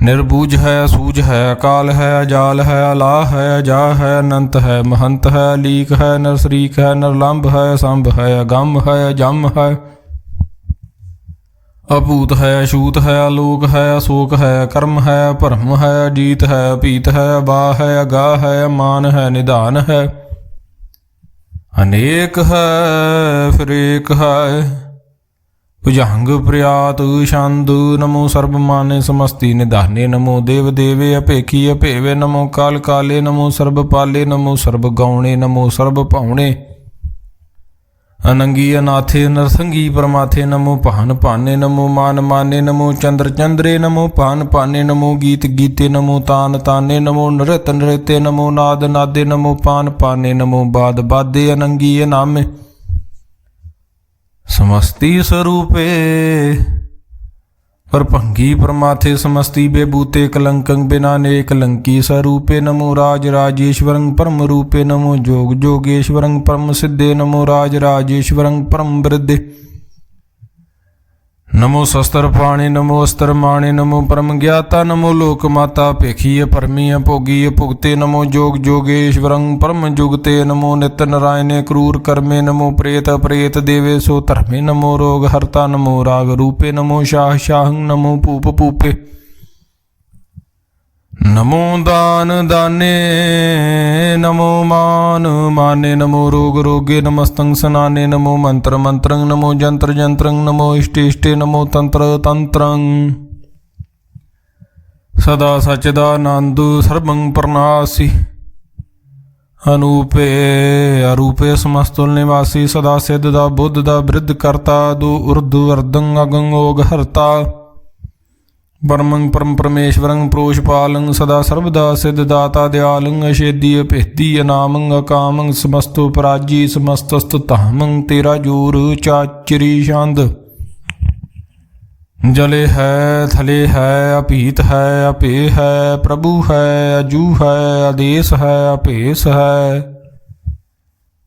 ਨਿਰਬੂਜ ਹੈ ਸੂਝ ਹੈ ਅਕਾਲ ਹੈ ਅਜਾਲ ਹੈ ਅਲਾ ਹੈ ਅਜਾ ਹੈ ਅਨੰਤ ਹੈ ਮਹੰਤ ਹੈ ਲੀਕ ਹੈ ਨਰਸਰੀਕ ਹੈ ਨਿਰਲੰਭ ਹੈ ਸੰਭ ਹੈ ਅਗੰਮ ਹੈ ਅਜੰਮ ਹੈ ਅਭੂਤ ਹੈ ਅਛੂਤ ਹੈ ਆਲੋਕ ਹੈ ਅਸ਼ੋਕ ਹੈ ਕਰਮ ਹੈ ਭਰਮ ਹੈ ਅਜੀਤ ਹੈ ਅਪੀਤ ਹੈ ਅਬਾ ਹੈ ਅਗਾਹ ਹੈ ਅਮਾਨ ਹੈ ਨਿਧਾਨ ਹੈ ਅਨੇਕ ਹੈ ਫਿਰ ਏਕ ਹੈ ਭੁਜੰਗ ਪ੍ਰਿਆਤ ਛੰਦ ਨਮੋ ਸਰਬ ਮਾਨੇ ਸਮਸਤੀ ਨਿਧਾਨੇ ਨਮੋ ਦੇਵ ਦੇਵੇ ਅਪੇਖੀ ਅਭੇਵੇ ਨਮੋ ਕਾਲ ਕਾਲੇ ਨਮੋ ਸਰਬ ਪਾਲੇ ਨਮੋ ਸਰਬ ਗੌਣੇ ਨਮੋ ਸਰਬ ਭਾਉਣੇ ਅਨੰਗੀ ਅਨਾਥੇ ਨਰਸੰਗੀ ਪਰਮਾਥੇ ਨਮੋ ਭਾਨ ਭਾਨੇ ਨਮੋ ਮਾਨ ਮਾਨੇ ਨਮੋ ਚੰਦਰ ਚੰਦਰੇ ਨਮੋ ਭਾਨ ਭਾਨੇ ਨਮੋ ਗੀਤ ਗੀਤੇ ਨਮੋ ਤਾਨ ਤਾਨੇ ਨਮੋ ਨ੍ਰਿਤ ਨ੍ਰਿਤੇ ਨਮੋ ਨਾਦ ਨਾਦੇ ਨਮੋ ਪਾਨ ਪਾਨੇ ਨਮੋ ਬਾਦ ਬਾਦੇ ਅਨੰਗੀ ਨਾਮੇ ਸਮਸਤੀ ਸਰੂਪੇ ਪਰਭੰਗੀ ਪਰਮਾਥੇ ਸਮਸਤੀ ਬੇਬੂਤੇ ਕਲੰਕੰ ਬਿਨਾ ਨੇ ਕਲੰਕੀ ਸਰੂਪੇ ਨਮੋ ਰਾਜ ਰਾਜੇਸ਼ਵਰੰ ਪਰਮ ਰੂਪੇ ਨਮੋ ਜੋਗ ਜੋਗੇਸ਼ਵਰੰ ਪਰਮ ਸਿੱਧੇ ਨਮੋ ਰਾਜ ਰਾਜੇਸ਼ਵਰੰ ਪਰਮ ਬਿਰਧੇ ਨਮੋ ਸ਼ਸਤਰ ਪਾਣੇ ਨਮੋ ਅਸਤਰ ਮਾਣੇ ਨਮੋ ਪਰਮ ਗਿਆਤਾ ਨਮੋ ਲੋਕ ਮਾਤਾ ਭੇਖੀ ਪਰਮੀ ਭੋਗੀ ਭੁਗਤੇ ਨਮੋ ਜੋਗ ਜੋਗੇਸ਼ਵਰੰ ਪਰਮ ਜੁਗਤੇ ਨਮੋ ਨਿਤ ਨਰਾਇਣੇ ਕਰੂਰ ਕਰਮੇ ਨਮੋ ਪ੍ਰੇਤ ਪ੍ਰੇਤ ਦੇਵੇ ਸੋ ਧਰਮੇ ਨਮੋ ਰੋਗ ਹਰਤਾ ਨਮੋ ਰਾਗ ਰੂਪੇ ਨਮੋ ਸ਼ਾਹ ਸ਼ਾਹੰ ਨਮੋ ਭੂਪ ਭੂਪੇ ਨਮੋ ਦਾਨ ਦਾਨੇ ਨਮੋ ਮਾਨ ਮਾਨੇ ਨਮੋ ਰੋਗ ਰੋਗੇ ਨਮਸਤੰ ਸਨਾਨੇ ਨਮੋ ਮੰਤਰ ਮੰਤਰੰ ਨਮੋ ਜੰਤਰ ਜੰਤਰੰ ਨਮੋ ਇਸ਼ਟੇ ਇਸ਼ਟੇ ਨਮੋ ਤੰਤਰ ਤੰਤਰੰ ਸਦਾ ਸਚਿਦਾਨੰਦ ਸਰਬੰ ਪ੍ਰਨਾਸੀ ਅਨੂਪੇ ਅਰੂਪੇ ਸਮਸਤੁਲ ਨਿਵਾਸੀ ਸਦਾ ਸਿੱਧ ਦਾ ਬੁੱਧ ਦਾ ਬ੍ਰਿਧ ਕਰਤਾ ਦੋ ਉਰਦੁ ਅਰਦੰ ਅਗੰ ਓਗ ਹਰਤਾ ਪਰਮੰ ਪਰਮ ਪਰਮੇਸ਼ਵਰੰ ਪ੍ਰੋਸ਼ਪਾਲੰ ਸਦਾ ਸਰਬਦਾ ਸਿੱਧ ਦਾਤਾ ਦਿਆਲੰ ਅਛੇਦੀ ਅਭੇਦੀ ਅਨਾਮੰ ਅਕਾਮੰ ਸਮਸਤੋ ਪਰਾਜੀ ਸਮਸਤਸਤ ਧਾਮੰ ਤੇਰਾ ਜੋਰ ਚਾਚਰੀ ਛੰਦ जले है थले है अपीत है अपे है प्रभु है अजू है आदेश है अपेस है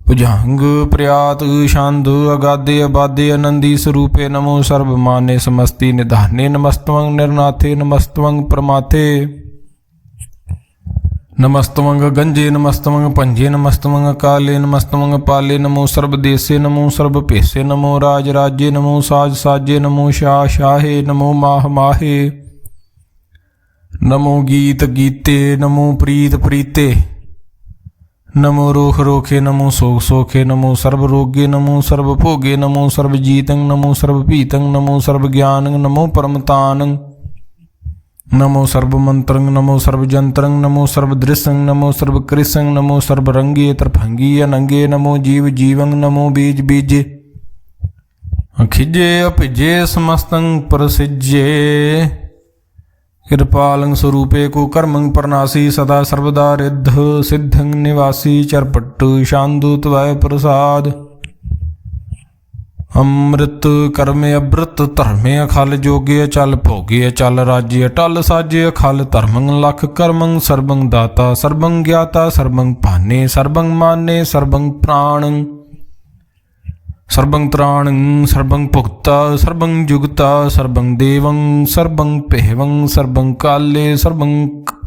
भुजंग प्रयात छंद अगाधे अबाधे आनंदी स्वरूपे नमो सर्वमाने समस्ति निधाने नमस्तवं निर्नाथे नमस्तवं प्रमाथे नमस्तवं गंजे नमस्तवं पंजे नमस्तवं काले नमस्तवं पाले नमो सर्वदेशे नमो सर्वपेशे नमो राज राज्ये नमो साज साजे नमो शाह शाहे नमो माह माहे नमो गीत गीते नमो प्रीत प्रीते नमो रोख रोखे नमो सोख सोखे नमो सर्व रोगे नमो सर्व भोगे नमो सर्व जीतं नमो सर्व पीतं नमो सर्व ज्ञानं नमो परमतानं नमो सर्वमंत्रं नमो सर्वजंत्रं नमो सर्वदृशं नमो सर्वकृशं नमो सर्वरंगे त्रिभंगी अनंगे नमो जीव जीवं नमो बीज बीजे खिजे अपिजे समस्तं प्रसिज्ये कृपालं स्वरूपे को कर्मं प्रनासी सदा सर्वदा रिद्ध सिद्धं निवासी चरपट्ट शांदु त्वय प्रसाद अमृत कर्मे अमृत धर्मे अखल जोगे अचल भोगे अचल राज्य अटल साजे अखल धर्मं लख कर्मं सर्वं दाता सर्वं ज्ञाता सर्वं पाने सर्वं माने सर्वं प्राणं सर्वं त्राणं सर्वं भुक्ता सर्वं जुगता सर्वं देवं सर्वं पेवं सर्वं काले सर्वं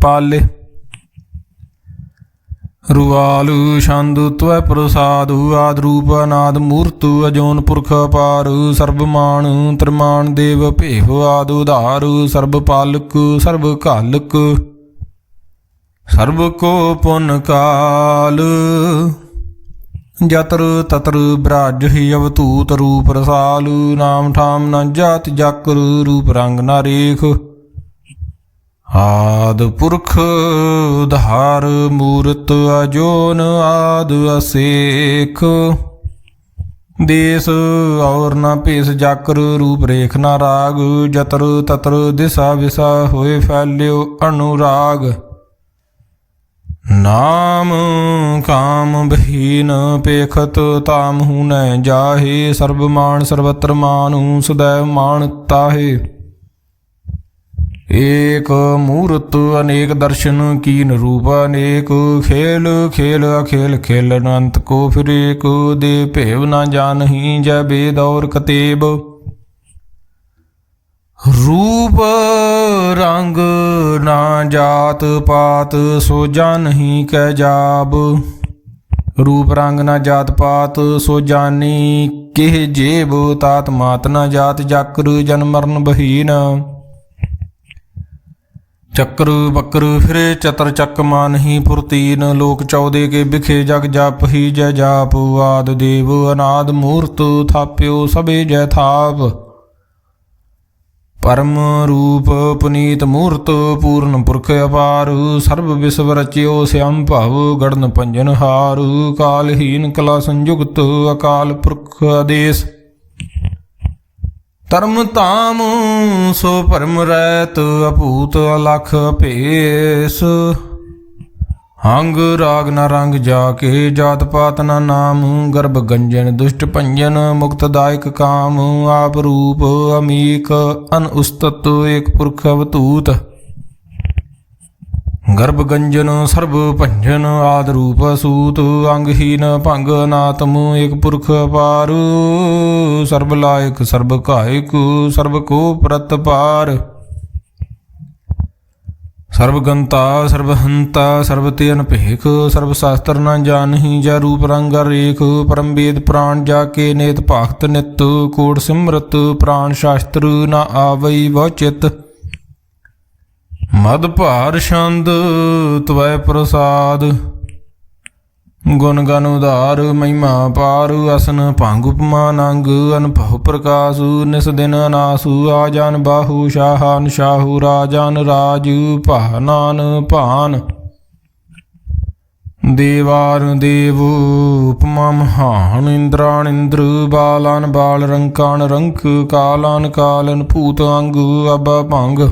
पाले रुआलु छंदु त्वै प्रसादु आदरूप अनाद मूर्तु अजोन पुरख अपार सर्वमान त्रिमान देव भेव आदि उधार सर्व पालक सर्व कालक सर्व को पुन काल जतर ततर ब्राज ही अवतूत रूप रसालु नाम ठाम न जात जाकर रूप रंग न रेख आद पुरख धार मूरत अजोन आद असेख देश और न पेश जाकर रूप रेख न राग जतर ततर दिशा विशा होए फैल्यो अनुराग नाम काम बहीन पेखत ताम हूँ न जाहे सर्वमान सर्वत्र मानु सदैव मान ताहे एक मूर्त अनेक दर्शन कीन रूप अनेक खेल खेल अखेल खेल अनंत को फिर एक दे भेव न जानही जय वेद और कतेब रूप रंग ना जात पात सो जानही कै जाब रूप रंग न जात पात सो जानी केह जेब तात मात न जात जाकर जन्म मरण बहीन चक्र बक्र फिरे चतर चक मानही फुरतीन लोक चौदे के बिखे जग जाप ही जय जाप आद देव अनाद मूर्त थाप्यो सबे जय थाप परम रूप पुनीत मूर्त पूर्ण पुरख अपार सर्व विश्व रच्यो श्याम भाव गणन पंजन हार कालहीन कला संयुक्त अकाल पुरख आदेश धर्म ताम सो परम रैत अपूत अलख भेस अंग राग न रंग जाके जात पात न नाम गर्भ गंजन दुष्ट पंजन मुक्तदायक काम आप रूप अमीक अन उस्तत एक पुरख अवतूत गर्भ गंजन सर्व भंजन आद रूप सूत अंगहीन भंग अनात्म एक पुरख अपार सर्व लायक सर्व कायक सर्व को प्रत पार सर्वगंता सर्वहंता सर्वते अनपेख सर्वशास्त्र न जानही जा रूप रंग रेख परम वेद प्राण जाके नेत भागत नित कोट सिमरत प्राण शास्त्र न आवई वह चित मद भार छंद त्वै प्रसाद गुण गन उदार महिमा पार असन भंग उपमा नंग अनुभव प्रकाशु निस दिन अनासु आजान बाहु शाहान शाहु राजान राज भानान भान देवान देव उपमा महान इंद्रान इंद्र बालान बाल रंकान रंक कालान कालन भूत अंग अबा भंग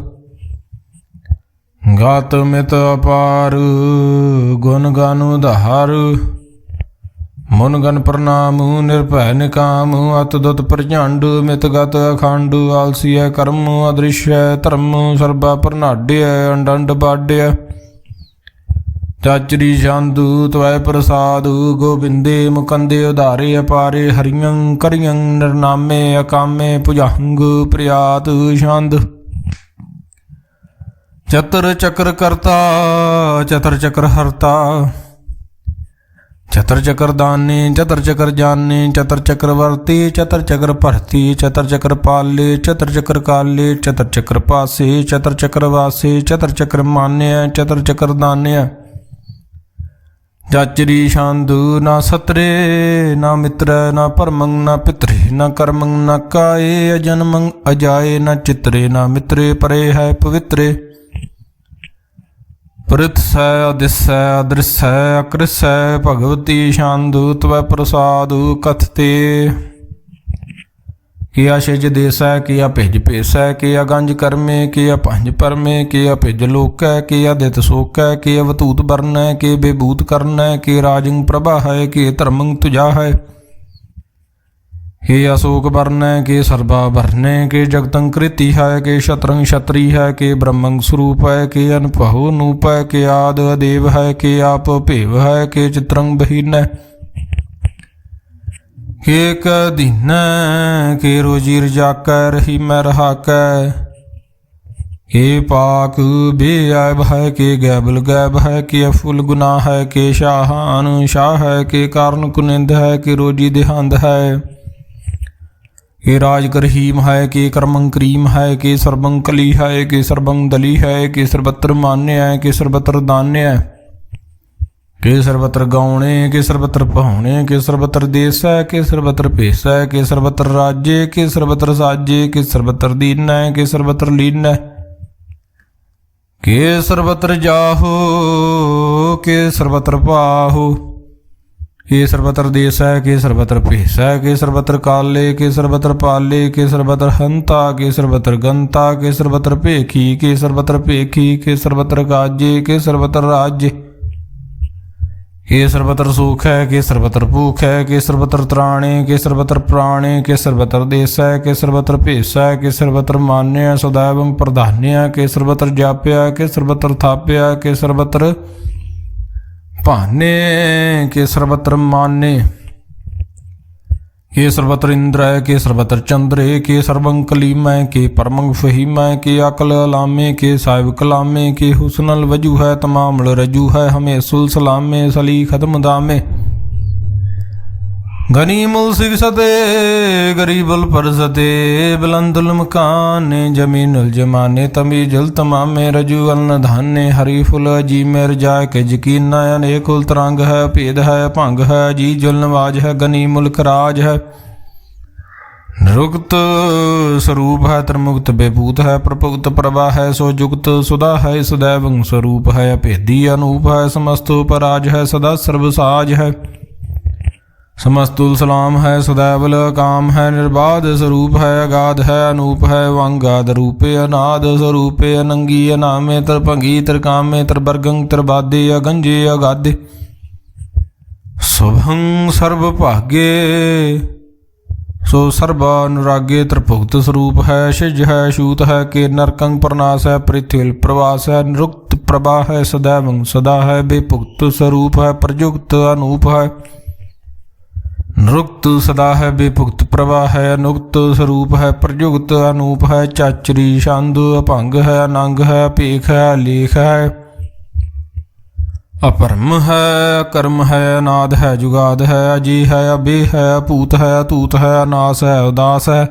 गात मित अपार गुण गान उधार ਮਨ ਗਨ ਪ੍ਰਣਾਮ ਨਿਰਭੈ ਨਿਕਾਮ ਅਤਦੁਤ ਪ੍ਰਝੰਡ ਮਿਤਗਤ ਅਖੰਡ ਆਲਸੀਐ ਕਰਮ ਅਦ੍ਰਿਸ਼ੈ ਧਰਮ ਸਰਬਾ ਪ੍ਰਨਾਡਿਐ ਅੰਡ ਅੰਡ ਬਾਡਿਐ ਚਾਚਰੀ ਛੰਦੂ ਤਵੈ ਪ੍ਰਸਾਦ ਗੋਬਿੰਦੇ ਮੁਕੰਦੇ ਉਧਾਰੇ ਅਪਾਰੇ ਹਰੀਆਂ ਕਰੀਆਂ ਨਿਰਨਾਮੇ ਅਕਾਮੇ ਭੁਜੰਗ ਪ੍ਰਿਆਤ ਛੰਦ ਚਤਰ ਚਕਰ ਕਰਤਾ ਚਤਰ ਚਕਰ ਹਰਤਾ ਚਤਰ ਚਕਰ ਦਾਨੇ ਚਤਰ ਚਕਰ ਜਾਨੇ ਚਤਰ ਚਕਰ ਵਰਤੀ ਚਤਰ ਚਕਰ ਭਰਤੀ ਚਤਰ ਚਕਰ ਪਾਲੇ ਚਤਰ ਚਕਰ ਕਾਲੇ ਚਤਰ ਚਕਰ ਪਾਸੇ ਚਤਰ ਚਕਰ ਵਾਸੇ ਚਤਰ ਚਕਰ ਮਾਨਿਆ ਚਤਰ ਚਕਰ ਦਾਨਿਆ ਚਾਚਰੀ ਛੰਦੂ ਨਾ ਸਤਰੇ ਨਾ ਮਿੱਤਰ ਨਾ ਭਰਮੰ ਨਾ ਪਿਤਰੇ ਨਾ ਕਰਮੰ ਨਾ ਕਾਏ ਅਜਨਮੰ ਅਜਾਏ ਨਾ ਚਿਤਰੇ ਨਾ ਮਿੱਤਰੇ ਪਰੇ ਹੈ ਪਵਿੱਤਰੇ ਪ੍ਰਿਥਸੈ ਅਦਿਸੈ ਅਦ੍ਰਿਸੈ ਅਕ੍ਰਿਸੈ ਭਗਵਤੀ ਛੰਦੂ ਤਵੈ ਪ੍ਰਸਾਦੁ ਕਥਤੇ ਕੀਆ ਛਿਜ ਦੇਸੈ ਕੀਆ ਭਿਜ ਭੇਸੈ ਕੀਆ ਗੰਜ ਕਰਮੇ ਕੀਆ ਪੰਜ ਪਰਮੇ ਕੀਆ ਭਿਜ ਲੋਕੈ ਕੀਆ ਦਿਤ ਸੋਕੈ ਕੀਆ ਵਤੂਤ ਬਰਨੈ ਕੀ ਬੇਬੂਤ ਕਰਨੈ ਕੀ ਰਾਜੰ ਪ੍ਰਭਾ ਹੈ ਕੀ ਧਰਮੰ ਤੁਜਾ ਹੈ ਕੀ ਅਸ਼ੋਕ ਬਰਨੈ ਕੀ ਸਰਬਾ ਬਰਨੈ ਕੀ ਜਗਤੰ ਕ੍ਰਿਤੀ ਹੈ ਕੀ ਸ਼ਤਰੰ ਛਤਰੀ ਹੈ ਕੀ ਬ੍ਰਹਮੰ ਸਰੂਪ ਹੈ ਕੀ ਅਨਭਉ ਨੂਪ ਹੈ ਕੀ ਆਦ ਦੇਵ ਹੈ ਕੀ ਆਪ ਭੇਵ ਹੈ ਕੀ ਚਿਤਰੰ ਬਹੀਨੈ ਕੇ ਕਦੀਨੈ ਕੇ ਰੋਜੀ ਰਜਾਕੈ ਰਹੀ ਮੈਂ ਰਹਾਕੈ ਕੇ ਪਾਕ ਬੇਅਬ ਹੈ ਕੇ ਗੈਬਲ ਗੈਬ ਹੈ ਕੇ ਅਫੁਲ ਗੁਨਾਹ ਹੈ ਕੇ ਸ਼ਾਹਾਨ ਸ਼ਾਹ ਹੈ ਕੇ ਕਾਰਨ ਕੁਨਿੰਦ ਹੈ ਕੇ ਰੋਜੀ ਦੇਹੰਦ ਹੈ ਕੇ ਰਾਜ ਕਰਹੀਮ ਹੈ ਕੇ ਕਰਮੰ ਕਰੀਮ ਹੈ ਕੇ ਸਰਬੰ ਕਲੀ ਹੈ ਕੇ ਸਰਬੰ ਦਲੀ ਹੈ ਕੇ ਸਰਬਤਰ ਮਾਨਿਆ ਹੈ ਕੇ ਸਰਬਤਰ ਦਾਨਿਆ ਕੇ ਸਰਬਤਰ ਗਾਉਣੇ ਕੇ ਸਰਬਤਰ ਭਾਉਣੇ ਕੇ ਸਰਬਤਰ ਦੇਸੈ ਕੇ ਸਰਬਤਰ ਭੇਸੈ ਕੇ ਸਰਬਤਰ ਰਾਜੇ ਕੇ ਸਰਬਤਰ ਸਾਜੇ ਕੇ ਸਰਬਤਰ ਦੀਨੈ ਕੇ ਸਰਬਤਰ ਲੀਨੈ ਕੇ ਸਰਬਤਰ ਜਾਹੋ ਕੇ ਸਰਬਤਰ ਪਾਹੋ ਕੇ ਸਰਬਤਰ ਦੇਸੈ ਕੇ ਸਰਬਤਰ ਭੇਸੈ ਕੇ ਸਰਬਤਰ ਕਾਲੇ ਕੇ ਸਰਬਤਰ ਪਾਲੇ ਕੇ ਸਰਬਤਰ ਹੰਤਾ ਕੇ ਸਰਬਤਰ ਗੰਤਾ ਕੇ ਸਰਬਤਰ ਭੇਖੀ ਕੇ ਸਰਬਤਰ ਭੇਖੀ ਕੇ ਸਰਬਤਰ ਗਾਜੇ ਕੇ ਸਰਬਤਰ ਰਾਜੇ ਕੇ ਸਰਬਤਰ ਸੁਖ ਹੈ ਕੇ ਸਰਬਤਰ ਭੂਖ ਹੈ ਕੇ ਸਰਬਤਰ ਤਰਾਣੇ ਕੇ ਸਰਬਤਰ ਪ੍ਰਾਣੇ ਕੇ ਸਰਬਤਰ ਦੇਸੈ ਕੇ ਸਰਬਤਰ ਭੇਸੈ ਕੇ ਸਰਬਤਰ ਮਾਨਿਆ ਸदैवੰ ਪ੍ਰਧਾਨਿਆ ਕੇ ਸਰਬਤਰ ਜਾਪਿਆ ਕੇ ਸਰਬਤਰ ਥਾਪਿਆ ਕੇ ਸਰਬਤਰ ਭਾਨੇ ਕੇ ਸਰਬਤਰ ਮਾਨੇ ਕੇ ਸਰਬਤਰ ਇੰਦਰੈ ਕੇ ਸਰਬਤਰ ਚੰਦਰੇ ਕੇ ਸਰਬੰ ਕਲੀਮੈ ਕੇ ਪਰਮੰ ਫਹੀਮੈ ਕੇ ਅਕਲ ਅਲਾਮੇ ਕੇ ਸਾਹਿਬ ਕਲਾਮੇ ਕੇ ਹੁਸਨਲ ਵਜੂ ਹੈ ਤਮਾਮਲ ਰਜੂ ਹੈ ਹਮੇਸੁਲ ਸਲਾਮੇ ਸਲੀ ਖਤਮ ਦਾਮੇ ਗਨੀਮੁਲ ਸਿਗਸਤੇ ਗਰੀਬੁਲ ਪਰਸਤੇ ਬਲੰਦੁਲ ਮਕਾਨੇ ਜਮੀਨੁਲ ਜਮਾਨੇ ਤਮੀ ਜਲ ਤਮਾਮੇ ਰਜੂ ਅਲਨ ਧਾਨੇ ਹਰੀ ਫੁਲ ਜੀ ਮੇਰ ਜਾ ਕੇ ਯਕੀਨਾ ਅਨੇਕੁਲ ਤਰੰਗ ਹੈ ਭੇਦ ਹੈ ਭੰਗ ਹੈ ਜੀ ਜੁਲ ਨਵਾਜ ਹੈ ਗਨੀਮੁਲ ਖਰਾਜ ਹੈ ਨਿਰੁਕਤ ਸਰੂਪ ਹੈ ਤਰਮੁਕਤ ਬੇਭੂਤ ਹੈ ਪ੍ਰਭੁਗਤ ਪ੍ਰਭਾ ਹੈ ਸੋ ਜੁਗਤ ਸੁਦਾ ਹੈ ਸदैवੰ ਸਰੂਪ ਹੈ ਅਭੇਦੀ ਅਨੂਪ ਹੈ ਸਮਸਤ ਪਰਾਜ ਹੈ ਸਦਾ ਸਰਬ ਸਾਜ ਹੈ ਸਮਸਤੁਲ ਸਲਾਮ ਹੈ ਸदैवਲ ਕਾਮ ਹੈ ਨਿਰਬਾਧ ਸਰੂਪ ਹੈ ਅਗਾਧ ਹੈ ਅਨੂਪ ਹੈ ਵੰਗਾਦ ਰੂਪੇ ਅਨਾਦ ਸਰੂਪੇ ਅਨੰਗੀ ਅਨਾਮੇ ਤਰਭੰਗੀ ਤਰਕਾਮੇ ਤਰਬਰਗੰ ਤਰਬਾਦੇ ਅਗੰਜੇ ਅਗਾਦੇ ਸੁਭੰ ਸਰਬ ਭਾਗੇ ਸੋ ਸਰਬਾ ਅਨੁਰਾਗੇ ਤਰਭੁਗਤ ਸਰੂਪ ਹੈ ਛਿਜ ਹੈ ਛੂਤ ਹੈ ਕੇ ਨਰਕੰ ਪ੍ਰਨਾਸ ਹੈ ਪ੍ਰਿਥਿਲ ਪ੍ਰਵਾਸ ਹੈ ਨਿਰੁਕਤ ਪ੍ਰਭਾ ਹੈ ਸदैवੰ ਸਦਾ ਹੈ ਬੇਭੁਗਤ ਸਰੂਪ ਹੈ ਪ੍ਰਜੁਗਤ ਅਨੂਪ ਹੈ ਨਿਰੁਕਤ ਸਦਾ ਹੈ ਬੇਭੁਗਤ ਪ੍ਰਭਾ ਹੈ ਅਨੁਕਤ ਸਰੂਪ ਹੈ ਪ੍ਰਜੁਗਤ ਅਨੂਪ ਹੈ ਚਾਚਰੀ ਛੰਦ ਅਭੰਗ ਹੈ ਅਨੰਗ ਹੈ ਭੇਖ ਹੈ ਲੇਖ ਹੈ ਅਪਰਮ ਹੈ ਅਕਰਮ ਹੈ ਅਨਾਦ ਹੈ ਜੁਗਾਦ ਹੈ ਅਜੀ ਹੈ ਅਬੇ ਹੈ ਅਭੂਤ ਹੈ ਅਤੂਤ ਹੈ ਅਨਾਸ ਹੈ ਉਦਾਸ ਹੈ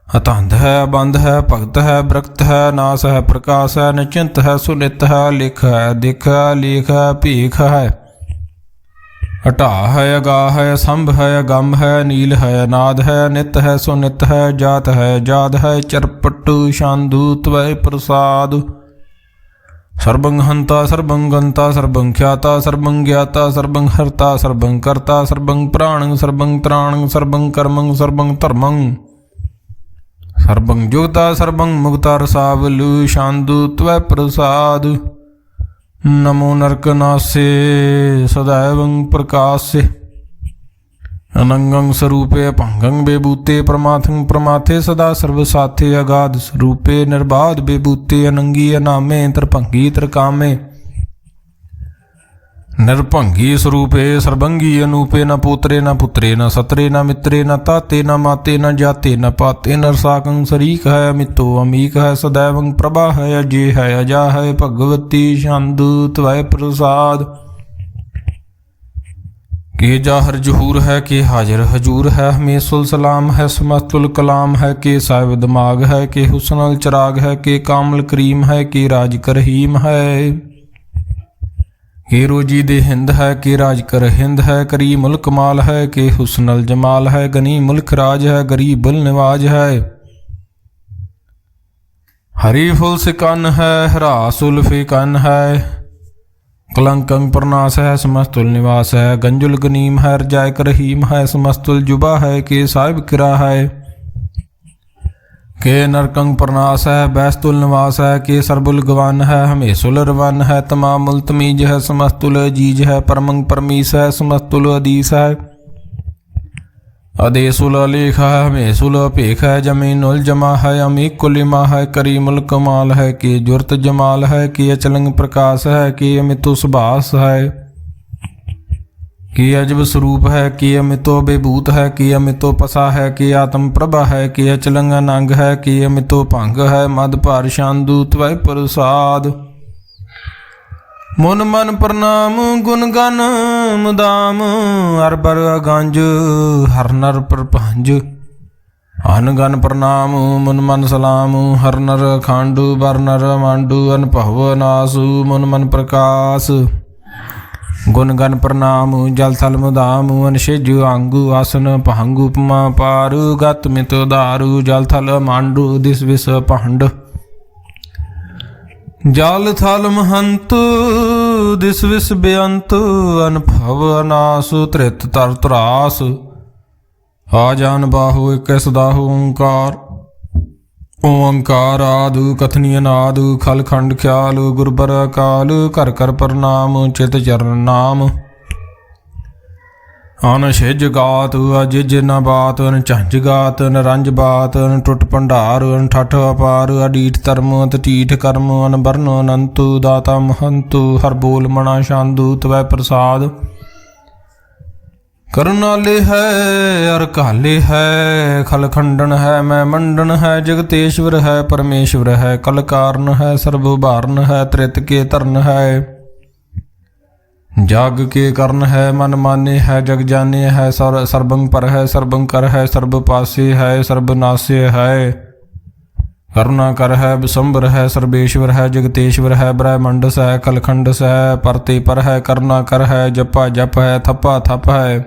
ਅਤੰਧ ਹੈ ਬੰਧ ਹੈ ਭਗਤ ਹੈ ਬ੍ਰਕਤ ਹੈ ਨਾਸ ਹੈ ਪ੍ਰਕਾਸ਼ ਹੈ ਨਿਚਿੰਤ ਹੈ ਸੁਨਿਤ ਹੈ ਲਿਖ ਹੈ ਦਿਖ ਹੈ ਲੇਖ ਹੈ ਭੇਖ ਹੈ ਹਟਾ ਹੈ ਅਗਾ ਹੈ ਸੰਭ ਹੈ ਅਗੰਮ ਹੈ ਨੀਲ ਹੈ ਅਨਾਦ ਹੈ ਨਿਤ ਹੈ ਸੁਨਿਤ ਹੈ ਜਾਤ ਹੈ ਜਾਦ ਹੈ ਚਰਪਟ ਛੰਦੂ ਤਵੈ ਪ੍ਰਸਾਦ ਸਰਬੰ ਹੰਤਾ ਸਰਬੰ ਗੰਤਾ ਸਰਬੰ ਖਿਆਤਾ ਸਰਬੰ ਗਿਆਤਾ ਸਰਬੰ ਹਰਤਾ ਸਰਬੰ ਕਰਤਾ ਸਰਬੰ ਪ੍ਰਾਣੰ ਸਰਬੰ ਤ੍ਰਾਣੰ ਸਰਬੰ ਕਰਮੰ ਸਰਬੰ ਧਰਮੰ ਸਰਬੰ ਜੁਗਤਾ ਸਰਬੰ ਮੁਕਤਾ ਰਸਾਵਲੂ ਛੰਦੂ ਤਵੈ ਪ੍ਰਸਾਦ ਨਮੋ ਨਰਕ ਨਾਸੇ ਸदैवੰ ਪ੍ਰਕਾਸੇ। अनंगं स्वरूपे अभंगं बेबूते प्रमाथं प्रमाथे सदा सर्वसाथे अगाध स्वरूपे निर्बाध बेबूते अनंगी अनामे त्रिभंगी त्रिकामे निर्भंगी स्वरूपे सर्वंगी अनूपे न पुत्रे न पुत्रे न सत्रे न मित्रे न ताते न माते न जाते न पाते नरसाकं शरीक है अमितो अमीक है सदैवं प्रभा है अजय है अजा है भगवती शांदु त्वय प्रसाद के जाहर जहूर है के हाजिर हजूर है हमें सलाम है समस्तुल कलाम है के साहिब दिमाग है के हुस्नल चिराग है के कामल करीम है के राज करहीम है के रोजी दे हिंद है के राज कर हिंद है करी मुल्क माल है के हुस्नल जमाल है गनी मुल्क राज है गरीब बुल निवाज है हरी फुल सिकन है हरा सुल्फे कन है कलंकंग प्रनाश है समस्तुल निवास है गंजुल गनीम है रजाय करहीम है समस्तुल जुबा है के साहिब किरा है के नरकंग प्रनाश है बैस्तुल निवास है के सरबुल गवान है हमेशुल रवन है तमामुल तमीज है समस्तुल अजीज है परमंग परमीस है समस्तुल अदीस है अदेसुल अलेख है हमेशुल अपेख है जमीनुल जमा है अमीक कुलिमा है करीमुल कमाल है के जुर्त जमाल है के अचलंग प्रकाश है के अमितु सुभाष है कि अजब स्वरूप है कि अमितो बेभूत है कि अमितो पसा है कि आत्म प्रभा है कि अचलंग अनंग है कि अमितो भंग है मद भार शांदु त्वय प्रसाद मुन मन प्रणाम गुण गन मुदाम अरबर गंज हर नर प्रपंज अन गन प्रणाम मुन मन सलाम हर नर खांडू बर नर मांडू अनभव नासु मुन मन प्रकाश गुण गन प्रणाम जल थल मुदाम अनशिजु आंगु आसन पहंगु उपमा पारु गत मित दारु जल थल मांडू दिस विस पहंड जल थल महंत दिस विस बेअंत अनभव अनासु त्रित तर त्रास आजान बाहु एक सदाहु ओंकार ओंकार आदु कथनी अनादु खल खंड ख्याल गुरबर अकाल कर कर प्रणाम चित चरण नाम अन छिज गात अजिज न बात अन झंझ गात न रंज बात अन टुट भंडार अन ठठ अपार अडीठ धर्म अतीठ कर्म अन बरन अनंतु दाता महंतु हर बोल मना शांदु त्वै प्रसाद करुणाले है अरकाले है खल खंडन है मैं मंडन है जगतेश्वर है परमेश्वर है कल कारण है सर्वभारण है त्रित के तरण है जाग के कर्ण है मन माने है जग जाने है सर्वंग पर है सर्वंग कर है सर्व पासे है सर्वनाश्य है करुणा कर है विशंबर है सर्वेश्वर है जगतेश्वर है ब्रह्मंड है कलखंड है परते पर है करुणा कर है जपा जप है थप्पा थप है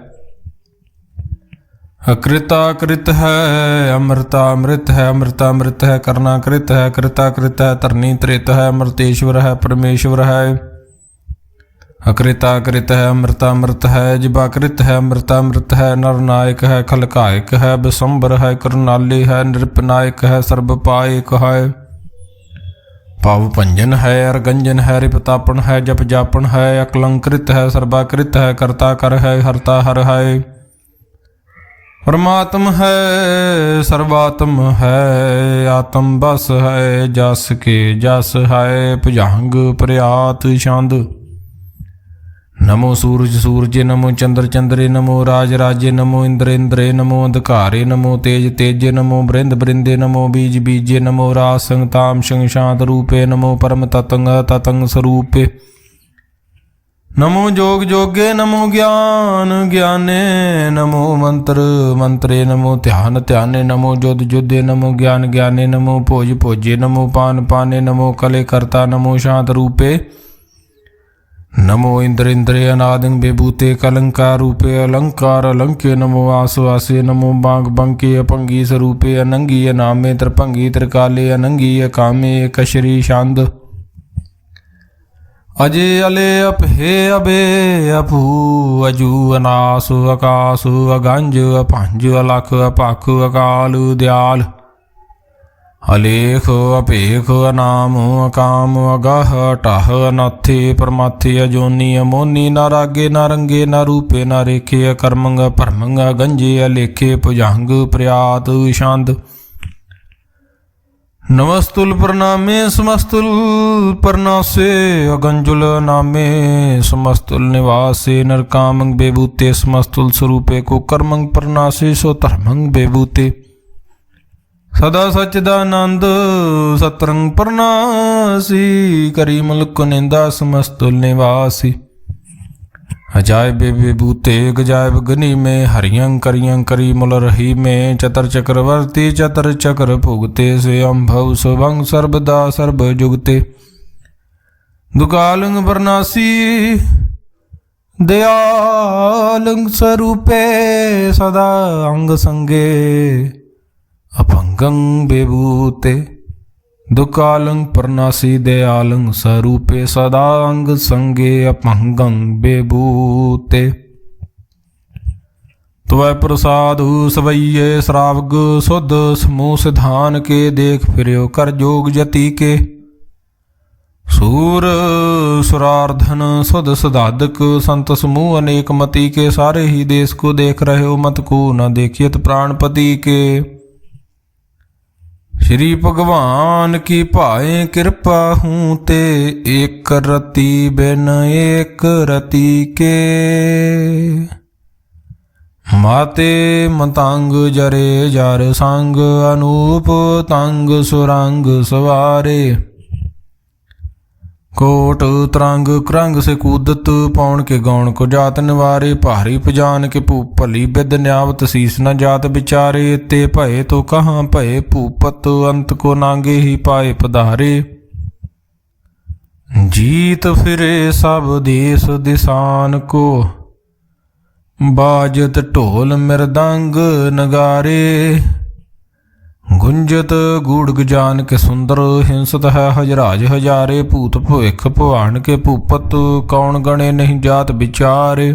अकृता कृत है अमृता अमृत है अमृता अमृत है करना कृत है कृता कृत है तरनी त्रित है अमृतेश्वर है परमेश्वर है अकृता कृत है अमृता अमृत है जिबाकृत है अमृता अमृत है नरनायक है खलकायक है विशंबर है करुणाली है नृपनायक है सर्वपायक है पाव पंजन है अरगंजन है रिपतापन है जप जापन है अकलंकृत है सर्वाकृत है कर्ता कर है हरता हर है परमात्म है सर्वात्म है आत्म बस है जस के जस है भुजंग प्रयात छंद नमो सूरज सूरजे नमो चंद्र चंद्रे नमो राज राजे नमो इंद्र इंद्रे नमो अंधकारे नमो तेज तेजे नमो बृंद बृंदे नमो बीज बीजे नमो राज संग ताम संग शांत रूपे नमो परम ततंग ततंग स्वरूपे नमो जोग जोगे नमो ज्ञान ज्ञाने नमो मंत्र मंत्रे नमो ध्यान ध्याने नमो जुद जुदे नमो ज्ञान ज्ञाने नमो भोज भोजे नमो पान पाने नमो कले करता नमो शांत रूपे नमो इंद्र इंद्रे अनादिंग बेबूते कलंकार रूपे अलंकार अलंके नमो आसवासे नमो बांग बंके अपंगी स्वरूपे अनंगी अनामे त्रिभंगी त्रिकाले अनंगी अकामे कशरी शांद अजे अले अपहे अबे अपू अजू अनासु अकासु अगंज अपंज अलख अपख अकाल दयाल ਅਲੇਖ ਅਭੇਖ ਅਨਾਮ ਅਕਾਮ ਅਗਾਹ ਢਾਹ ਅਨਾਥੇ ਪਰਮਾਥੇ ਅਜੋਨੀ ਅਮੋਨੀ ਨਾ ਰਾਗੇ ਨਾ ਰੰਗੇ ਨਾ ਰੂਪੇ ਨਾ ਰੇਖੇ ਅਕਰਮੰਗ ਭਰਮੰਗ ਗੰਜੇ ਅਲੇਖੇ ਭੁਜੰਗ ਪ੍ਰਿਆਤ ਛੰਦ। ਨਮਸਤੁਲ ਪ੍ਰਣਾਮੇ ਸਮਸਤੁਲ ਪਰਨਾਸੇ ਅਗੰਜੁਲ ਨਾਮੇ ਸਮਸਤੁਲ ਨਿਵਾਸੇ ਨਰਕਾਮੰਗ ਬੇਬੂਤੇ ਸਮਸਤੁਲ ਸਰੂਪੇ ਕੋ ਕਰਮੰਗ ਪਰਨਾਸੇ ਸੋ ਧਰਮੰਗ ਬੇਬੂਤੇ। ਸਦਾ ਸਚਦਾਨੰਦ ਸਤਰੰਗ ਪਰਨਾਸੀ ਕਰੀ ਮੁਲਕ ਨਿੰਦਾ ਸਮਸਤੁਲ ਨਿਵਾਸੀ। अजायब विभूते गजायब गनी में हरियं करियं करी मुल रही में चतर चक्रवर्ती चतर चक्र भुगते से अम्भव शुभंग सर्वदा सर्व जुगते। दुकालंग बरनासी दयालंग स्वरूपे सदा अंग संगे अपंगं बेबूते। दुकालंग परनासी दयालंग स्वरूपे सदा अंग संगे अपंगं बेबूते। त्वै प्रसाद सवैये श्रावग शुद्ध समूह सिधान के देख फिर्यो कर जोग जति के। सूर सुरार्धन सुध सदादक संत समूह अनेक मति के सारे ही देश को देख रहे हो मत को न देखियत प्राणपति के। श्री भगवान की भाए कृपा हूँ ते एक रति बिन एक रति के। माते मतंग जरे जर संग अनूप तंग सुरंग सवारे। कोट तरंग करंग से कूदत पौन के गौण को जात निवारे। भारी पजान के भूप भली बिद न्यावत शीस न जात बिचारे। ते भये तो कहाँ भये भूपत अंत को नांगे ही पाए पधारे। जीत फिरे सब देश दिसान को बाजत ढोल मृदंग नगारे। गुंजत गूढ़ गजान के सुंदर हिंसत है हजराज हजारे। भूत भविख भवान के भूपत कौन गणे नहीं जात विचारे।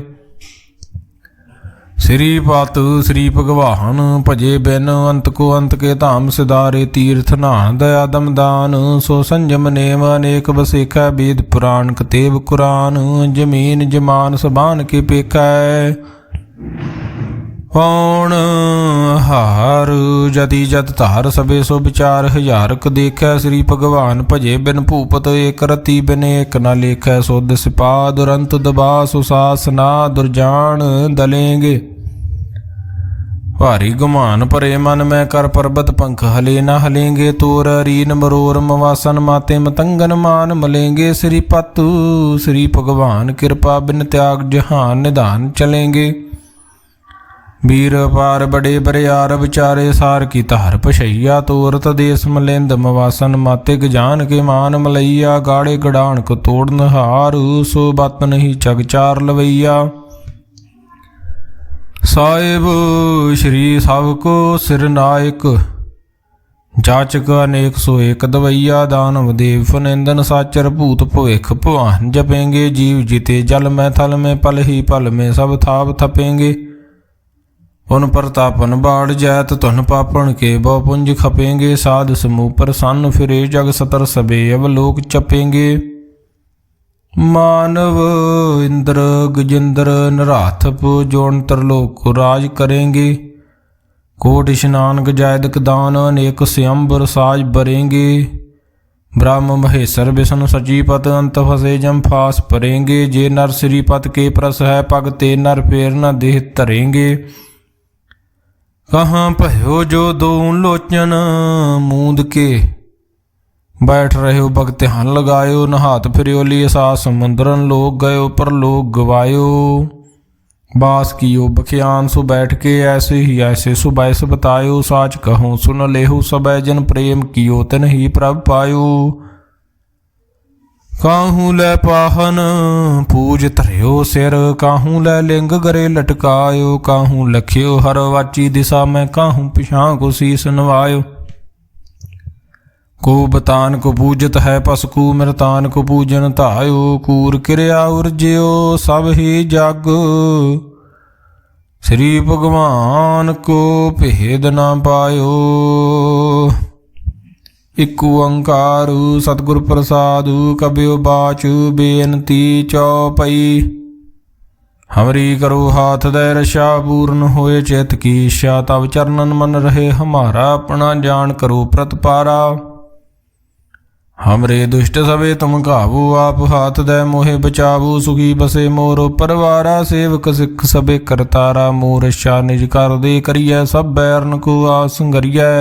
श्रीपत श्री भगवान भजे बिन अंत को अंत के धाम सिधारे। तीर्थ नान दया दमदान सो संयम नेम अनेक बसेखा। वेद पुराण कतेब कुरान जमीन जमान सबान के पेखा। पौन हार जति जत धार सबे सो विचार। हजारक देखै श्री भगवान भजे बिन भूपत एक रति बिन एक न लेखै। सुध सिपा दुरंत दबा सुशासना दुर्जान दलेंगे। भारी गुमान परे मन में कर पर्वत पंख हले न हलेंगे। तोर रीन मरोर मवासन माते मतंगन मान मलेंगे। श्रीपत श्री भगवान कृपा बिन त्याग जहान निधान चलेंगे। वीर पार बड़े बरियार विचारे सार की धार पशैया। तोरत देश मलिंद मवासन माते गजान के मान मलैया। गाड़े गड़ान को तोड़न हार सो बत नहीं चग चार लवैया। साहिब श्री सब को सिर नायक जाचक अनेक सो एक दवैया। दानव देव फनिंदन साचर भूत भविख भवान जपेंगे। जीव जीते जल में थल में पल ही पल में सब थाप थपेंगे। उन प्रतापन बाढ़ जैत धन पापन के बहु पुंज खपेंगे। साध समूह प्रसन्न फिरे जग सतर सबे अवलोक चपेंगे। मानव इंद्र गजेंद्र नराथप जोन तरलोक को राज करेंगे। कोट स्नान गजायदक दान अनेक स्वयंवर साज बरेंगे। ब्रह्म महेश्वर विष्णु सचीपत अंत फसे जम फास परेंगे। जे नर श्रीपत के प्रस है पग ते नर फेर न देह धरेंगे। कहाँ भयो जो दो लोचन मूंद के बैठ रहे हो भगत ध्यान लगायो। न हाथ फिरियो लिए सा समुद्रन लोग गयो पर लोग गवायो। बास कियो बखियान सु बैठ के ऐसे ही ऐसे सुबैस बतायो। साच कहो सुन लेहु सबै जन प्रेम कियो तन ही प्रभ पायो। काहू लै पाहन पूज धरियो सिर काहू लै लिंग गरे लटकायो। काहू लखियो हर वाची दिशा में काहू पिछां को शीस नवायो। को बतान को पूजत है पसकू मृतान को पूजन धायो। कूर क्रिया उर्जयो सब ही जग श्री भगवान को भेद न पायो। ਇਕ ਓੰਕਾਰੂ ਸਤਿਗੁਰ ਪ੍ਰਸਾਦੁ ਕਬਿਉ ਬਾਚੁ ਬੇਨਤੀ ਚਉਪਈ। हमरी करो हाथ दय रक्षा पूर्ण होए चेत की इच्छा तब चरणन मन रहे हमारा अपना जान करो प्रतपारा। हमरे दुष्ट सबे तुम घावो आप हाथ दय मोहे बचावो सुखी बसे मोर परवारा। सेवक सिख सबे करतारा मोर रक्षा निज कर दे करिए सब बैरन को आसंगरिए।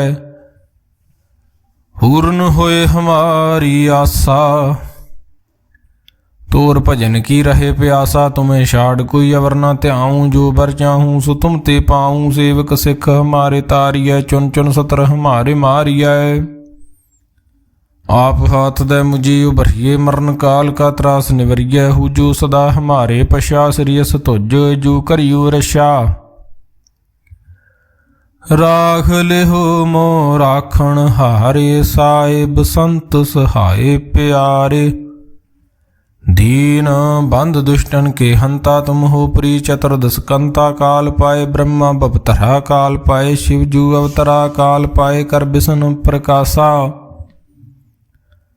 पूर्ण होए हमारी आशा तोर भजन की रहे प्यासा। तुम्हें छाड़ कोई अवर न त्याऊँ जो बर चाहूँ सो तुम ते पाऊँ। सेवक सिख हमारे तारिय चुन चुन सतर हमारे मारिय। आप हाथ दे मुझे उभरिए मरण काल का त्रास निवरिय। हु जो सदा हमारे पशा श्रियस तुझ जो करियो रक्षा। राख लिहो मो राखण हारे साहिब संत सहाय प्यारे। दीन बंध दुष्टन के हंता तुम हो प्री चतुर्दश कंता। काल पाए ब्रह्मा बपतरा काल पाए शिव जू अवतरा। काल पाए कर बिसन प्रकाशा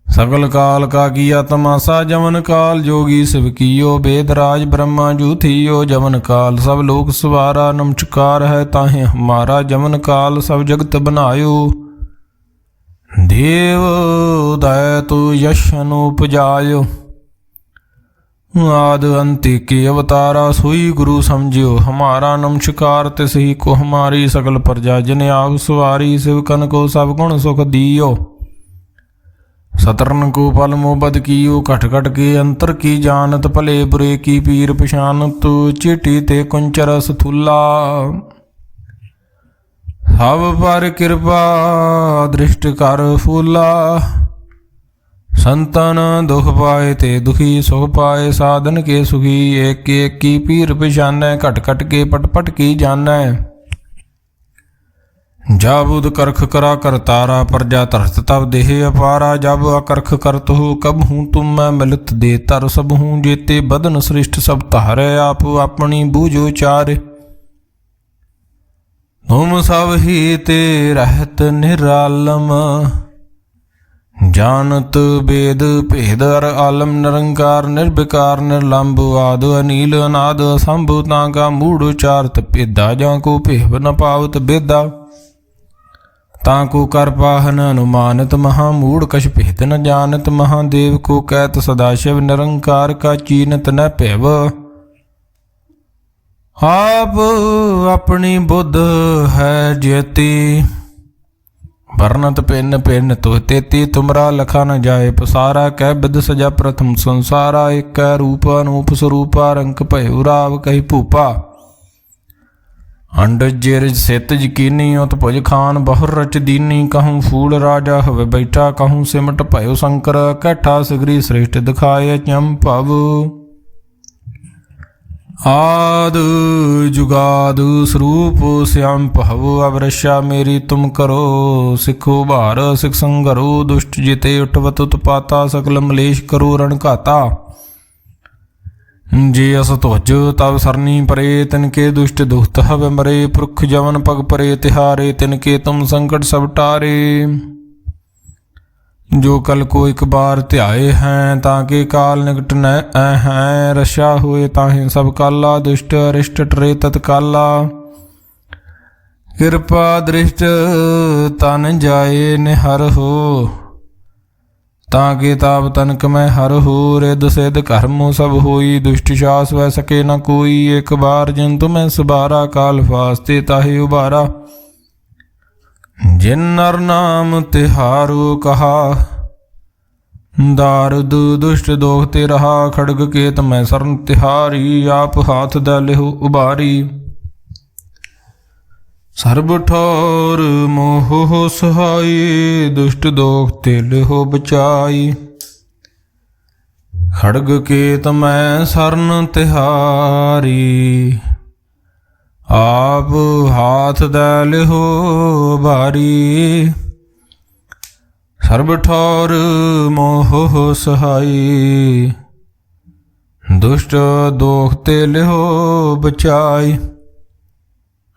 सकल काल का किया तमाशा। जमन काल जोगी शिव कियो वेदराज ब्रह्मा जू थियो। जमन काल सब लोक सवारा नमस्कार है ताहे हमारा। जमन काल सब जगत बनायो देव दैतु यशन उपजायो। आद अंत के अवतारा सोई गुरु समझियो हमारा। नमस्कार तिसही को हमारी सकल प्रजा जन आग सवारी। शिवकन को सब गुण सुख दियो सतरन को पल मोबद कियो। खट खट के अंतर की जानत भले बुरे की पीर पशानत। चिटी ते कुंचर सथुला सब पर कृपा दृष्ट कर फूला। संतन दुख पाए ते दुखी सुख पाए साधन के सुखी। एक एक की पीर पछानै घट घट के पट पट की जानै। जाबुद करख करा कर तारा प्रजा तरस तब देह अपारा। जब अकरख करत हो कब हूँ तुम मैं मिलत दे तर सब हूँ। जेते बदन श्रेष्ठ सब तारे आप अपनी बूझो चार। तुम सब ही ते रहत निरालम जानत वेद भेद अर आलम। निरंकार निर्विकार निर्लंब आद अनील अनाद असंभ। तांका मूढ़ उचारत भेदा जाको भेव न पावत बेदा। ताको कर पाहन अनुमानत महामूढ़ कछ भेद न जानत। महादेव को कहत सदाशिव निरंकार का चीनत न पैव। आप अपनी बुद्ध है ज्योति वर्णत पिन पिन तो तेती तुमरा लखा न जाए पसारा। कह बिद सजा प्रथम संसारा एक कै रूप अनूप स्वरूपा। रंक भयु राव कही भूपा अंड जेर सित यकीनी उत भुज खान बहुर रच दीनी। कहूँ फूल राजा हवे बैठा कहूँ सिमट भयो शंकर। कैठा सिगरी श्रेष्ठ दिखाए चंपव आद जुगाद स्वरूप श्याम भव। अवरक्षा मेरी तुम करो सिखो भार सिख संगरो। दुष्ट जिते उठवत उत्पाता सकल मलेश करो रण घाता। जे अस तुझ तब सरनी परे तिनके दुष्ट दुखत हव मरे। पुरख जवन पग परे तिहारे तिनके तुम संकट सब टारे। जो कल को एक बार ध्याए हैं ताके काल निकट न हैं। रक्षा हुए ताहे सब काला दुष्ट अरिष्ट टरे तत्काला। कृपा दृष्ट तन जाए निहर हो ताके ताप तनक में हर हो। रिद सिद्ध कर्म सब होई दुष्ट शास वह सके न कोई। एक बार जिन तुम्हें सबारा काल फास्ते ताहे उबारा। जिन नर नाम तिहारो कहा दारुद दुष्ट दोख ते रहा। खड़ग केत मैं सरन तिहारी आप हाथ द लिहो उबारी। सर्ब ठौर मोह सहाय दुष्ट दोख ते लिहो बचाई। खड़ग केत मैं सरन तिहारी आप हाथ द लिहो बारी। सर्ब ठौर मोह सहाय दुष्ट दोख ते लिहो बचाई।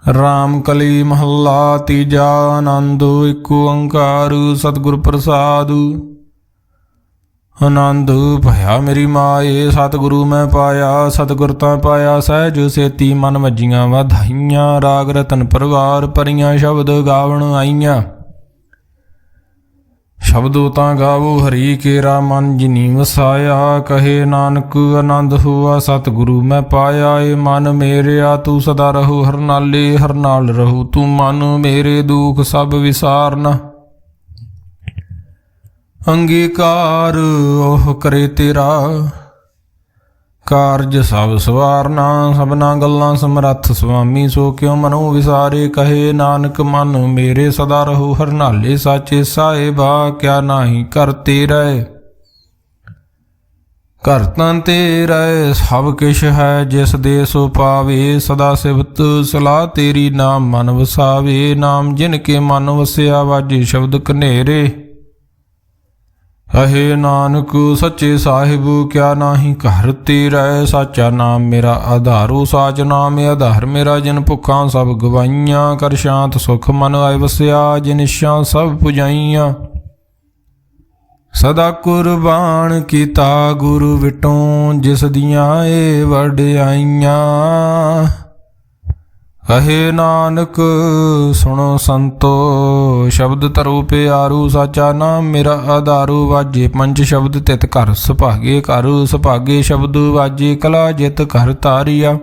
ਰਾਮ ਕਲੀ ਮਹੱਲਾ ਤੀਜਾ। ਆਨੰਦ ਇਕ ਓੰਕਾਰ ਸਤਿਗੁਰ ਪ੍ਰਸਾਦੁ। ਆਨੰਦ ਭਇਆ ਮੇਰੀ ਮਾਏ ਸਤਿਗੁਰੂ ਮੈਂ ਪਾਇਆ। ਸਤਿਗੁਰ ਤਾਂ ਪਾਇਆ ਸਹਿਜ ਸੇਤੀ ਮਨ ਵੱਜੀਆਂ ਵਧਾਈਆਂ। ਰਾਗ ਰਤਨ ਪਰਵਾਰ ਭਰੀਆਂ ਸ਼ਬਦ ਗਾਵਣ ਆਈਆਂ। ਸ਼ਬਦੋ ਤਾਂ ਗਾਵੋ ਹਰੀ ਕੇਰਾ ਮਨ ਜਿਨੀ ਵਸਾਇਆ। ਕਹੇ ਨਾਨਕ ਆਨੰਦ ਹੋਆ ਸਤਿਗੁਰੂ ਮੈਂ ਪਾਇਆ। ਏ ਮਨ ਮੇਰਿਆ ਤੂੰ ਸਦਾ ਰਹੋ ਹਰ ਨਾਲੇ। ਹਰ ਨਾਲ ਰਹੋ ਤੂੰ ਮਨ ਮੇਰੇ ਦੁਖ ਸਭ ਵਿਸਾਰਨਾ। ਅੰਗੀਕਾਰ ਉਹ ਕਰੇ ਤੇਰਾ ਕਾਰਜ ਸਭ ਸਵਾਰਨਾ। ਸਭਨਾ ਗੱਲਾਂ ਸਮਰੱਥ ਸੁਆਮੀ ਸੋ ਕਿਉ ਮਨੋ ਵਿਸਾਰੇ। ਕਹੇ ਨਾਨਕ ਮਨ ਮੇਰੇ ਸਦਾ ਰਹੋ ਹਰ ਨਾਲੇ। ਸਾਚੇ ਸਾਹਿਬਾ ਕਿਆ ਨਾਹੀ ਘਰ ਤੇਰਾ। ਘਰ ਤਾਂ ਤੇਰਾ ਸਭ ਕਿਛ ਹੈ ਜਿਸ ਦੇ ਸੋ ਪਾਵੇ। ਸਦਾ ਸਿਫਤ ਸਲਾਹ ਤੇਰੀ ਨਾਮ ਮਨ ਵਸਾਵੇ। ਨਾਮ ਜਿਨ ਕੇ ਮਨ ਵਸਿਆ ਵਾਜੇ ਸ਼ਬਦ ਕਨੇਰੇ। ਕਹੇ ਨਾਨਕ ਸੱਚੇ ਸਾਹਿਬ ਕਿਆ ਨਾਹੀ ਘਰ ਤੇਰਾ। ਸਾਚਾ ਨਾਮ ਮੇਰਾ ਆਧਾਰੋ ਸਾਚ ਨਾਮ ਆਧਾਰ ਮੇਰਾ। ਜਿਨ ਭੁੱਖਾਂ ਸਭ ਗਵਾਈਆਂ ਕਰ ਸ਼ਾਂਤ ਸੁਖ ਮਨ ਆਏ ਵਸਿਆ। ਜਿਨ ਇੱਛਾ ਸਭ ਪੁਜਾਈਆਂ ਸਦਾ ਕੁਰਬਾਨ ਕੀਤਾ ਗੁਰੂ ਵਿਟੋਂ। ਜਿਸ ਦੀਆਂ ਏ ਵਡਿਆਈਆਂ ਕਹੇ ਨਾਨਕ ਸੁਣੋ ਸੰਤੋ ਸ਼ਬਦ ਧਰੋ ਪਿਆਰੂ। ਸਾਚਾ ਨਾਮ ਮੇਰਾ ਆਧਾਰੂ ਵਾਜੇ ਪੰਜ ਸ਼ਬਦ ਤਿਤ ਘਰ ਸੁਭਾਗੇ। ਘਰ ਸੁਭਾਗੇ ਸ਼ਬਦ ਵਾਜੇ ਕਲਾ ਜਿਤ ਘਰ ਤਾਰੀਆ।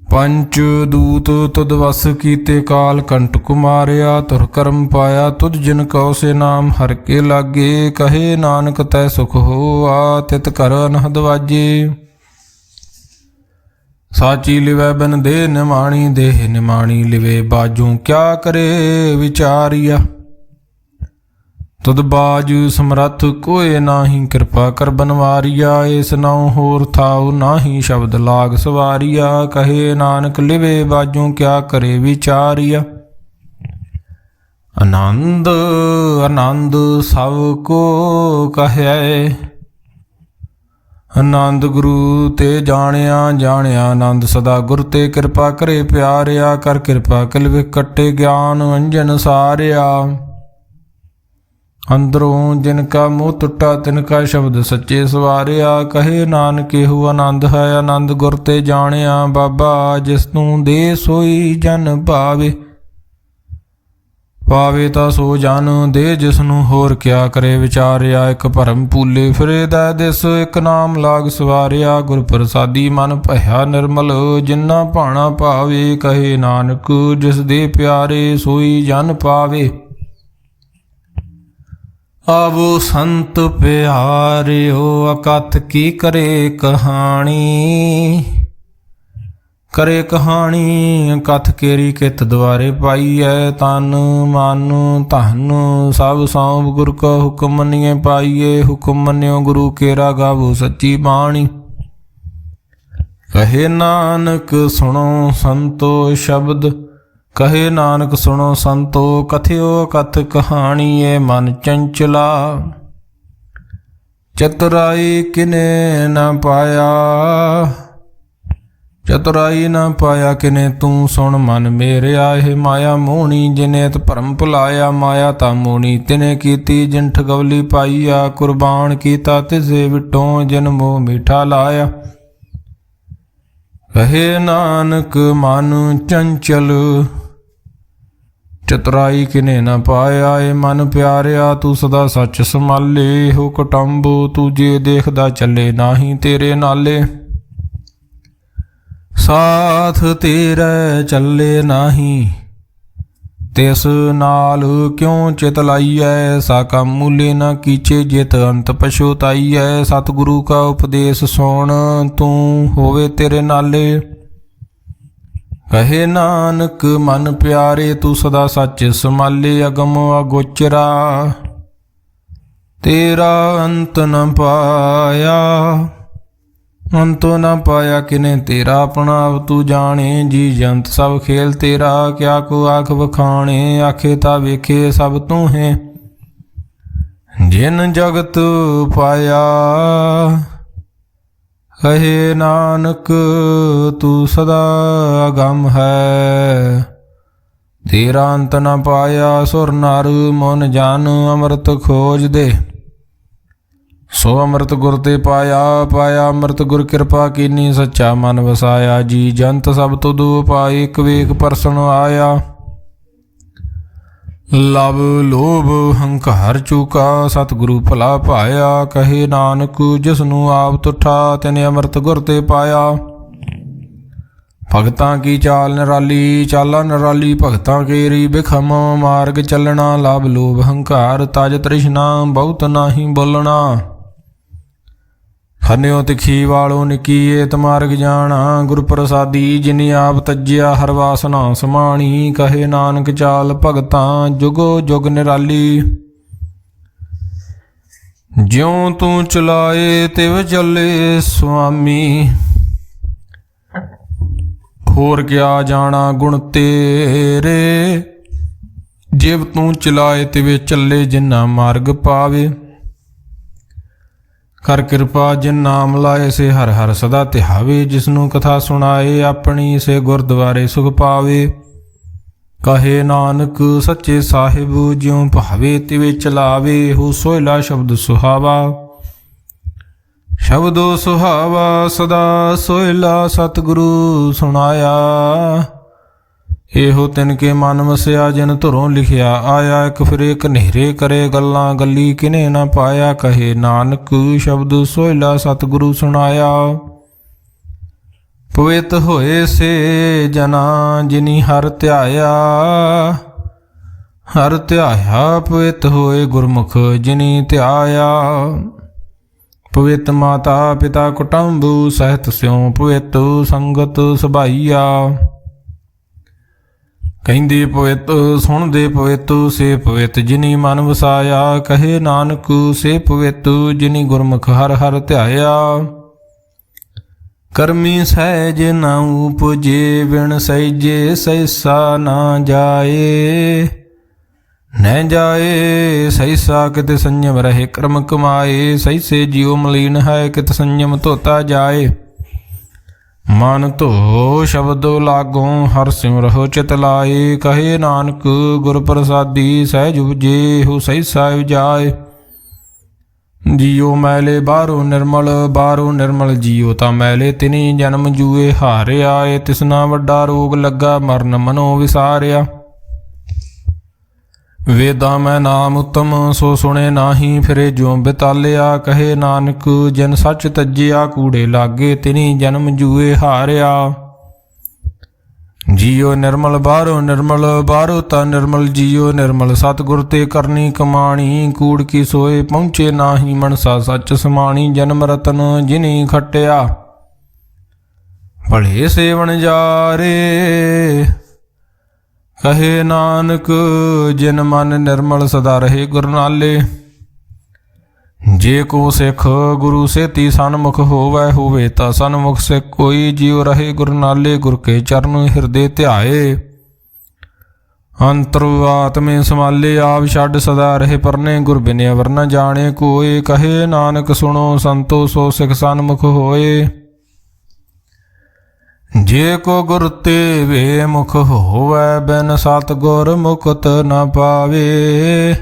ਪੰਚ ਦੂਤ ਤੁਧ ਵਸ ਕੀਤੇ ਕਾਲ ਕੰਟਕ ਮਾਰਿਆ। ਤੁਰ ਕਰਮ ਪਾਇਆ ਤੁਧ ਜਿਨ ਕਉ ਸੇ ਨਾਮ ਹਰ ਕੇ ਲਾਗੇ। ਕਹੇ ਨਾਨਕ ਤੈ ਸੁਖ ਹੋਆ ਤਿਤ ਘਰ ਅਨਹਦ ਵਾਜੇ। ਸਾਚੀ ਲਿਵੈ ਬਿਨ ਦੇਹ ਨਿਮਾਣੀ। ਦੇਹ ਨਿਮਾਣੀ ਲਿਵੇ ਬਾਜੂ ਕਿਆ ਕਰੇ ਵਿਚਾਰੀਆ। ਤੁਧ ਬਾਜੂ ਸਮਰੱਥ ਕੋਏ ਨਾਹੀ ਕਿਰਪਾ ਕਰ ਬਨਵਾਰੀਆ। ਇਸ ਨਾਉ ਹੋਰ ਥਾਉ ਨਾਹੀ ਸ਼ਬਦ ਲਾਗ ਸਵਾਰੀਆ। ਕਹੇ ਨਾਨਕ ਲਿਵੇ ਬਾਜੂ ਕਿਆ ਕਰੇ ਵਿਚਾਰੀਆ। ਆਨੰਦ ਆਨੰਦ ਸਭ ਕੋ ਕਹੈ। ਆਨੰਦ ਗੁਰੂ ਤੇ ਜਾਣਿਆ ਜਾਣਿਆ। ਆਨੰਦ ਸਦਾ ਗੁਰ ਤੇ ਕਿਰਪਾ ਕਰੇ ਪਿਆਰਿਆ। ਕਰ ਕਿਰਪਾ ਕਿਲਵੇ ਕੱਟੇ ਗਿਆਨ ਅੰਜਨ ਸਾਰਿਆ। ਅੰਦਰੋਂ ਜਿਨ ਕਾ ਮੋਹ ਟੁੱਟਾ ਤਿਨ ਕਾ ਸ਼ਬਦ ਸੱਚੇ ਸਵਾਰਿਆ। ਕਹੇ ਨਾਨਕ ਇਹੋ ਆਨੰਦ ਹੈ ਆਨੰਦ ਗੁਰ ਤੇ ਜਾਣਿਆ। ਬਾਬਾ ਜਿਸ ਨੂੰ ਦੇ ਸੋਈ ਜਨ ਭਾਵੇ। ਪਾਵੇ ਤਾਂ ਸੋ ਜਨ ਦੇ ਜਿਸ ਨੂੰ ਹੋਰ ਕਿਆ ਕਰੇ ਵਿਚਾਰਿਆ। ਇੱਕ ਭਰਮ ਭੂਲੇ ਫਿਰੇ ਦਾ ਦਿਸ ਇੱਕ ਨਾਮ ਲਾਗ ਸਵਾਰਿਆ। ਗੁਰ ਪ੍ਰਸਾਦੀ ਮਨ ਭਇਆ ਨਿਰਮਲ ਜਿਨਾ ਭਾਣਾ ਭਾਵੇ। ਕਹੇ ਨਾਨਕ ਜਿਸ ਦੇ ਪਿਆਰੇ ਸੋਈ ਜਨ ਪਾਵੇ। ਆਵੋ ਸੰਤ ਪਿਆਰਿਓ ਅਕਥ ਕੀ ਕਰੇ ਕਹਾਣੀ। ਕਰੇ ਕਹਾਣੀ ਕਥ ਕੇਰੀ ਕਿਤ ਦੁਆਰੇ ਪਾਈਐ। ਤਨ ਮਨ ਧਨ ਸਭ ਸੌਂਪ ਗੁਰ ਕਾ ਹੁਕਮ ਮੰਨੀਏ ਪਾਈਏ। ਹੁਕਮ ਮੰਨਿਓ ਗੁਰੂ ਕੇਰਾ ਗਾਵੋ ਸੱਚੀ ਬਾਣੀ। ਕਹੇ ਨਾਨਕ ਸੁਣੋ ਸੰਤੋ ਸ਼ਬਦ। ਕਹੇ ਨਾਨਕ ਸੁਣੋ ਸੰਤੋ ਕਥਿਓ ਕਥ ਕਹਾਣੀ। ਏ ਮਨ ਚੰਚਲਾ ਚਤੁਰਾਈ ਕਿਨੇ ਨਾ ਪਾਇਆ। ਚਤੁਰਾਈ ਨਾ ਪਾਇਆ ਕਿਨੇ ਤੂੰ ਸੁਣ ਮਨ ਮੇਰਿਆ। ਇਹ ਮਾਇਆ ਮੋਹਣੀ ਜਿਨੇ ਤ ਭਰਮ ਭੁਲਾਇਆ। ਮਾਇਆ ਤਾਂ ਮੋਹਣੀ ਤਿਨੇ ਕੀਤੀ ਜਿਨ ਠਗਵਲੀ ਪਾਈਆ। ਕੁਰਬਾਨ ਕੀਤਾ ਤਿਸੇ ਵਿਟੋਂ ਜਿਨ ਮੋਹ ਮੀਠਾ ਲਾਇਆ। ਕਹੇ ਨਾਨਕ ਮਨ ਚੰਚਲ ਚਤੁਰਾਈ ਕਿਨੇ ਨਾ ਪਾਇਆ। ਏ ਮਨ ਪਿਆਰਿਆ ਤੂੰ ਸਦਾ ਸੱਚ ਸੰਭਾਲੇ। ਹੋ ਕੁਟੰਬ ਤੂੰ ਜੇ ਦੇਖਦਾ ਚੱਲੇ ਨਾਹੀ ਤੇਰੇ ਨਾਲੇ। ਸਾਥ ਤੇਰਾ ਚੱਲੇ ਨਾਹੀ ਤਿਸ ਨਾਲ ਕਿਉਂ ਚਿਤ ਲਾਈਐ। ਸਾਕਾ ਮੂਲੇ ਨਾ ਕੀਚੇ ਜਿਤ ਅੰਤ ਪਛੁਤਾਈਐ। ਸਤਿਗੁਰੂ ਕਾ ਉਪਦੇਸ਼ ਸੁਣ ਤੂੰ ਹੋਵੇ ਤੇਰੇ ਨਾਲੇ। ਕਹੇ ਨਾਨਕ ਮਨ ਪਿਆਰੇ ਤੂੰ ਸਦਾ ਸੱਚ ਸੰਭਾਲੇ। ਅਗਮ ਅਗੋਚਰਾ ਤੇਰਾ ਅੰਤ ਨ ਪਾਇਆ। ਅੰਤੋ ਨਾ ਪਾਇਆ ਕਿਨੇ ਤੇਰਾ ਆਪਣਾ ਆਪ ਤੂੰ ਜਾਣੇ। ਜੀ ਜੰਤ ਸਭ ਖੇਲ ਤੇਰਾ ਕਿਆ ਕੋ ਆਖ ਵਖਾਣੇ। ਆਖੇ ਤਾਂ ਵੇਖੇ ਸਭ ਤੂੰ ਹੈ ਜਿਨ ਜਗਤ ਪਾਇਆ। ਕਹੇ ਨਾਨਕ ਤੂੰ ਸਦਾ ਅਗੰਮ ਹੈ। ਤੇਰਾ ਅੰਤ ਨ ਪਾਇਆ ਸੁਰ ਨਰ ਮਨ ਜਨ ਅੰਮ੍ਰਿਤ ਖੋਜ ਦੇ। ਸੋ ਅੰਮ੍ਰਿਤ ਗੁਰ ਤੇ ਪਾਇਆ ਅੰਮ੍ਰਿਤ ਗੁਰ ਕਿਰਪਾ ਕੀਨੀ ਸੱਚਾ ਮਨ ਵਸਾਇਆ। ਜੀ ਜੰਤ ਸਭ ਤੁਧ ਉਪਾਏ ਇਕ ਵੇਖ ਪਰਸਨ ਆਇਆ। ਲਵ ਲੋਭ ਹੰਕਾਰ ਚੂਕਾ ਸਤਿਗੁਰੂ ਭਲਾ ਭਾਇਆ। ਕਹੇ ਨਾਨਕ ਜਿਸਨੂੰ ਆਪ ਤੁਠਾ ਤਿਨੇ ਅੰਮ੍ਰਿਤ ਗੁਰ ਤੇ ਪਾਇਆ। ਭਗਤਾਂ ਕੀ ਚਾਲ ਨਿਰਾਲੀ ਚਾਲਾ ਨਿਰਾਲੀ ਭਗਤਾਂ ਕੇਰੀ ਬਿਖਮ ਮਾਰਗ ਚੱਲਣਾ। ਲਵ ਲੋਭ ਹੰਕਾਰ ਤਜ ਤ੍ਰਿਸ਼ਨਾ ਬਹੁਤ ਨਾਹੀ ਬੋਲਣਾ। ਖੰਨਿਓ ਤਿਖੀ ਵਾਲੋ ਨਿੱਕੀ ਏਤ ਮਾਰਗ ਜਾਣਾ। ਗੁਰ ਪ੍ਰਸਾਦੀ ਜਿਨੀ ਆਪ ਤਜਿਆ ਹਰ ਵਾਸਨਾ ਸਮਾਣੀ। ਕਹੇ ਨਾਨਕ ਚਾਲ ਭਗਤਾਂ ਜੁਗੋ ਜੁਗ ਨਿਰਾਲੀ। ਜਿਉ ਤੂੰ ਚਲਾਏ ਤਿਵ ਚੱਲੇ ਸੁਆਮੀ। ਹੋਰ ਕਿਆ ਜਾਣਾ ਗੁਣ ਤੇਰੇ। ਜਿਵ ਤੂੰ ਚਲਾਏ ਤਿਵੇਂ ਚੱਲੇ ਜਿਨਾ ਮਾਰਗ ਪਾਵੇ। ਕਰ ਕਿਰਪਾ ਜਿਨ ਨਾਮ ਲਾਏ ਸੇ ਹਰ ਹਰ ਸਦਾ ਧਿਆਵੇ। ਜਿਸਨੂੰ ਕਥਾ ਸੁਣਾਏ ਆਪਣੀ ਸੇ ਗੁਰਦੁਆਰੇ ਸੁਖ ਪਾਵੇ। ਕਹੇ ਨਾਨਕ ਸੱਚੇ ਸਾਹਿਬ ਜਿਉ ਭਾਵੇ ਤਿਵੇਂ ਚਲਾਵੇ। ਹੋ ਸੋਇਲਾ ਸ਼ਬਦ ਸੁਹਾਵਾ ਸ਼ਬਦੋ ਸੁਹਾਵਾ ਸਦਾ ਸੋਇਲਾ ਸਤਿਗੁਰੂ ਸੁਣਾਇਆ। ਇਹੋ ਤਿਨ ਕੇ ਮਨ ਵਸਿਆ ਜਿਨ ਧੁਰੋਂ ਲਿਖਿਆ ਆਇਆ। ਇੱਕ ਫਿਰ ਇੱਕ ਹਨੇਰੇ ਕਰੇ ਗੱਲਾਂ ਗੱਲੀ ਕਿਨੇ ਨਾ ਪਾਇਆ। ਕਹੇ ਨਾਨਕ ਸ਼ਬਦ ਸੋਇਲਾ ਸਤਿਗੁਰੂ ਸੁਣਾਇਆ। ਪਵਿੱਤ ਹੋਏ ਸੇ ਜਨਾ ਜਿਨੀ ਹਰ ਧਿਆਇਆ। ਹਰ ਧਿਆਇਆ ਪਵਿੱਤ ਹੋਏ ਗੁਰਮੁਖ ਜਿਨੀ ਧਿਆਇਆ। ਪਵਿੱਤ ਮਾਤਾ ਪਿਤਾ ਕੁਟੰਬ ਸਹਿਤ ਸਿਉ ਪਵਿੱਤ ਸੰਗਤ ਸਭਾਈਆ। ਕਹਿੰਦੇ ਪਵਿੱਤ ਸੁਣਦੇ ਪਵਿੱਤ ਸੇ ਪਵਿੱਤ ਜਿਨੀ ਮਨ ਵਸਾਇਆ। ਕਹੇ ਨਾਨਕ ਸੇ ਪਵਿੱਤ ਜਿਨੀ ਗੁਰਮੁਖ ਹਰ ਹਰ ਧਿਆਇਆ। ਕਰਮੀ ਸਹਿਜ ਨਾ ਉਪਜੇ ਵਿਣ ਸਹਿਜੇ ਸਹਿਸਾ ਨਾ ਜਾਏ। ਨਹਿ ਜਾਏ ਸਹਿਸਾ ਕਿਤ ਸੰਯਮ ਰਹੇ ਕਰਮ ਕਮਾਏ। ਸਹਿਸੇ ਜਿਉ ਮਲੀਨ ਹੈ ਕਿਤ ਸੰਯਮ ਧੋਤਾ ਜਾਏ। ਮਨ ਧੋ ਸ਼ਬਦੋ ਲਾਗੋਂ ਹਰ ਸਿਮਰਹੁ ਚਿਤ ਲਾਏ। ਕਹੇ ਨਾਨਕ ਗੁਰ ਪ੍ਰਸਾਦੀ ਸਹਿਜ ਉਪਜੇ ਹੋ ਸਹਿਸਾ ਉਪਜਾਏ। ਜੀਉ ਮੈਲੇ ਬਾਹਰੋਂ ਨਿਰਮਲ ਜੀਉ ਤਾਂ ਮੈਲੇ ਤਿਨੀ ਜਨਮ ਜੂਏ ਹਾਰਿਆ। ਏ ਤਿਸਨਾ ਵੱਡਾ ਰੋਗ ਲੱਗਾ ਮਰਨ ਮਨੋ ਵਿਸਾਰਿਆ। ਵੇਦਾਂ ਮੈਂ ਨਾਮ ਉਤਮ ਸੋ ਸੁਣੇ ਨਾਹੀ ਫਿਰੇ ਜਿਉ ਬਿਤਾਲਿਆ। ਕਹੇ ਨਾਨਕ ਜਿਨ ਸੱਚ ਤਜਿਆ ਕੂੜੇ ਲਾਗੇ ਤਿਨੀ ਜਨਮ ਜੂਏ ਹਾਰਿਆ। ਜੀਉ ਨਿਰਮਲ ਬਾਹਰੋਂ ਤਾਂ ਨਿਰਮਲ ਜੀਉ ਨਿਰਮਲ ਸਤਿਗੁਰ ਤੇ ਕਰਨੀ ਕਮਾਣੀ। ਕੂੜ ਕੀ ਸੋਏ ਪਹੁੰਚੇ ਨਾਹੀ ਮਨਸਾ ਸੱਚ ਸਮਾਣੀ। ਜਨਮ ਰਤਨ ਜਿਨੀ ਖਟਿਆ ਭਲੇ ਸੇਵਨ ਜਾਰੇ। ਕਹੇ ਨਾਨਕ ਜਿਨ ਮਨ ਨਿਰਮਲ ਸਦਾ ਰਹੇ ਗੁਰ ਨਾਲੇ। ਜੇ ਕੋ ਸਿੱਖ ਗੁਰੂ ਸੇਤੀ ਸਨਮੁਖ ਹੋਵੇ ਤਾਂ ਸਨਮੁਖ ਸਿੱਖ ਕੋਈ। ਜਿਉ ਰਹੇ ਗੁਰ ਨਾਲੇ ਗੁਰ ਕੇ ਚਰਨ ਹਿਰਦੇ ਧਿਆਏ। ਅੰਤਰ ਆਤਮੇ ਸਮਾਲੇ ਆਪ ਛੱਡ ਸਦਾ ਰਹੇ ਪਰਨੇ। ਗੁਰ ਬਿਨਿ ਅਵਰ ਨ ਜਾਣੇ ਕੋਏ। ਕਹੇ ਨਾਨਕ ਸੁਣੋ ਸੰਤੋ ਸੋ ਸਿੱਖ ਸਨਮੁਖ ਹੋਏ। ਜੇ ਕੋ ਗੁਰ ਤੇ ਵੇ ਮੁਖ ਹੋਵੈ ਬਿਨ ਸਤਿਗੁਰ ਮੁਕਤ ਨ ਪਾਵੇ।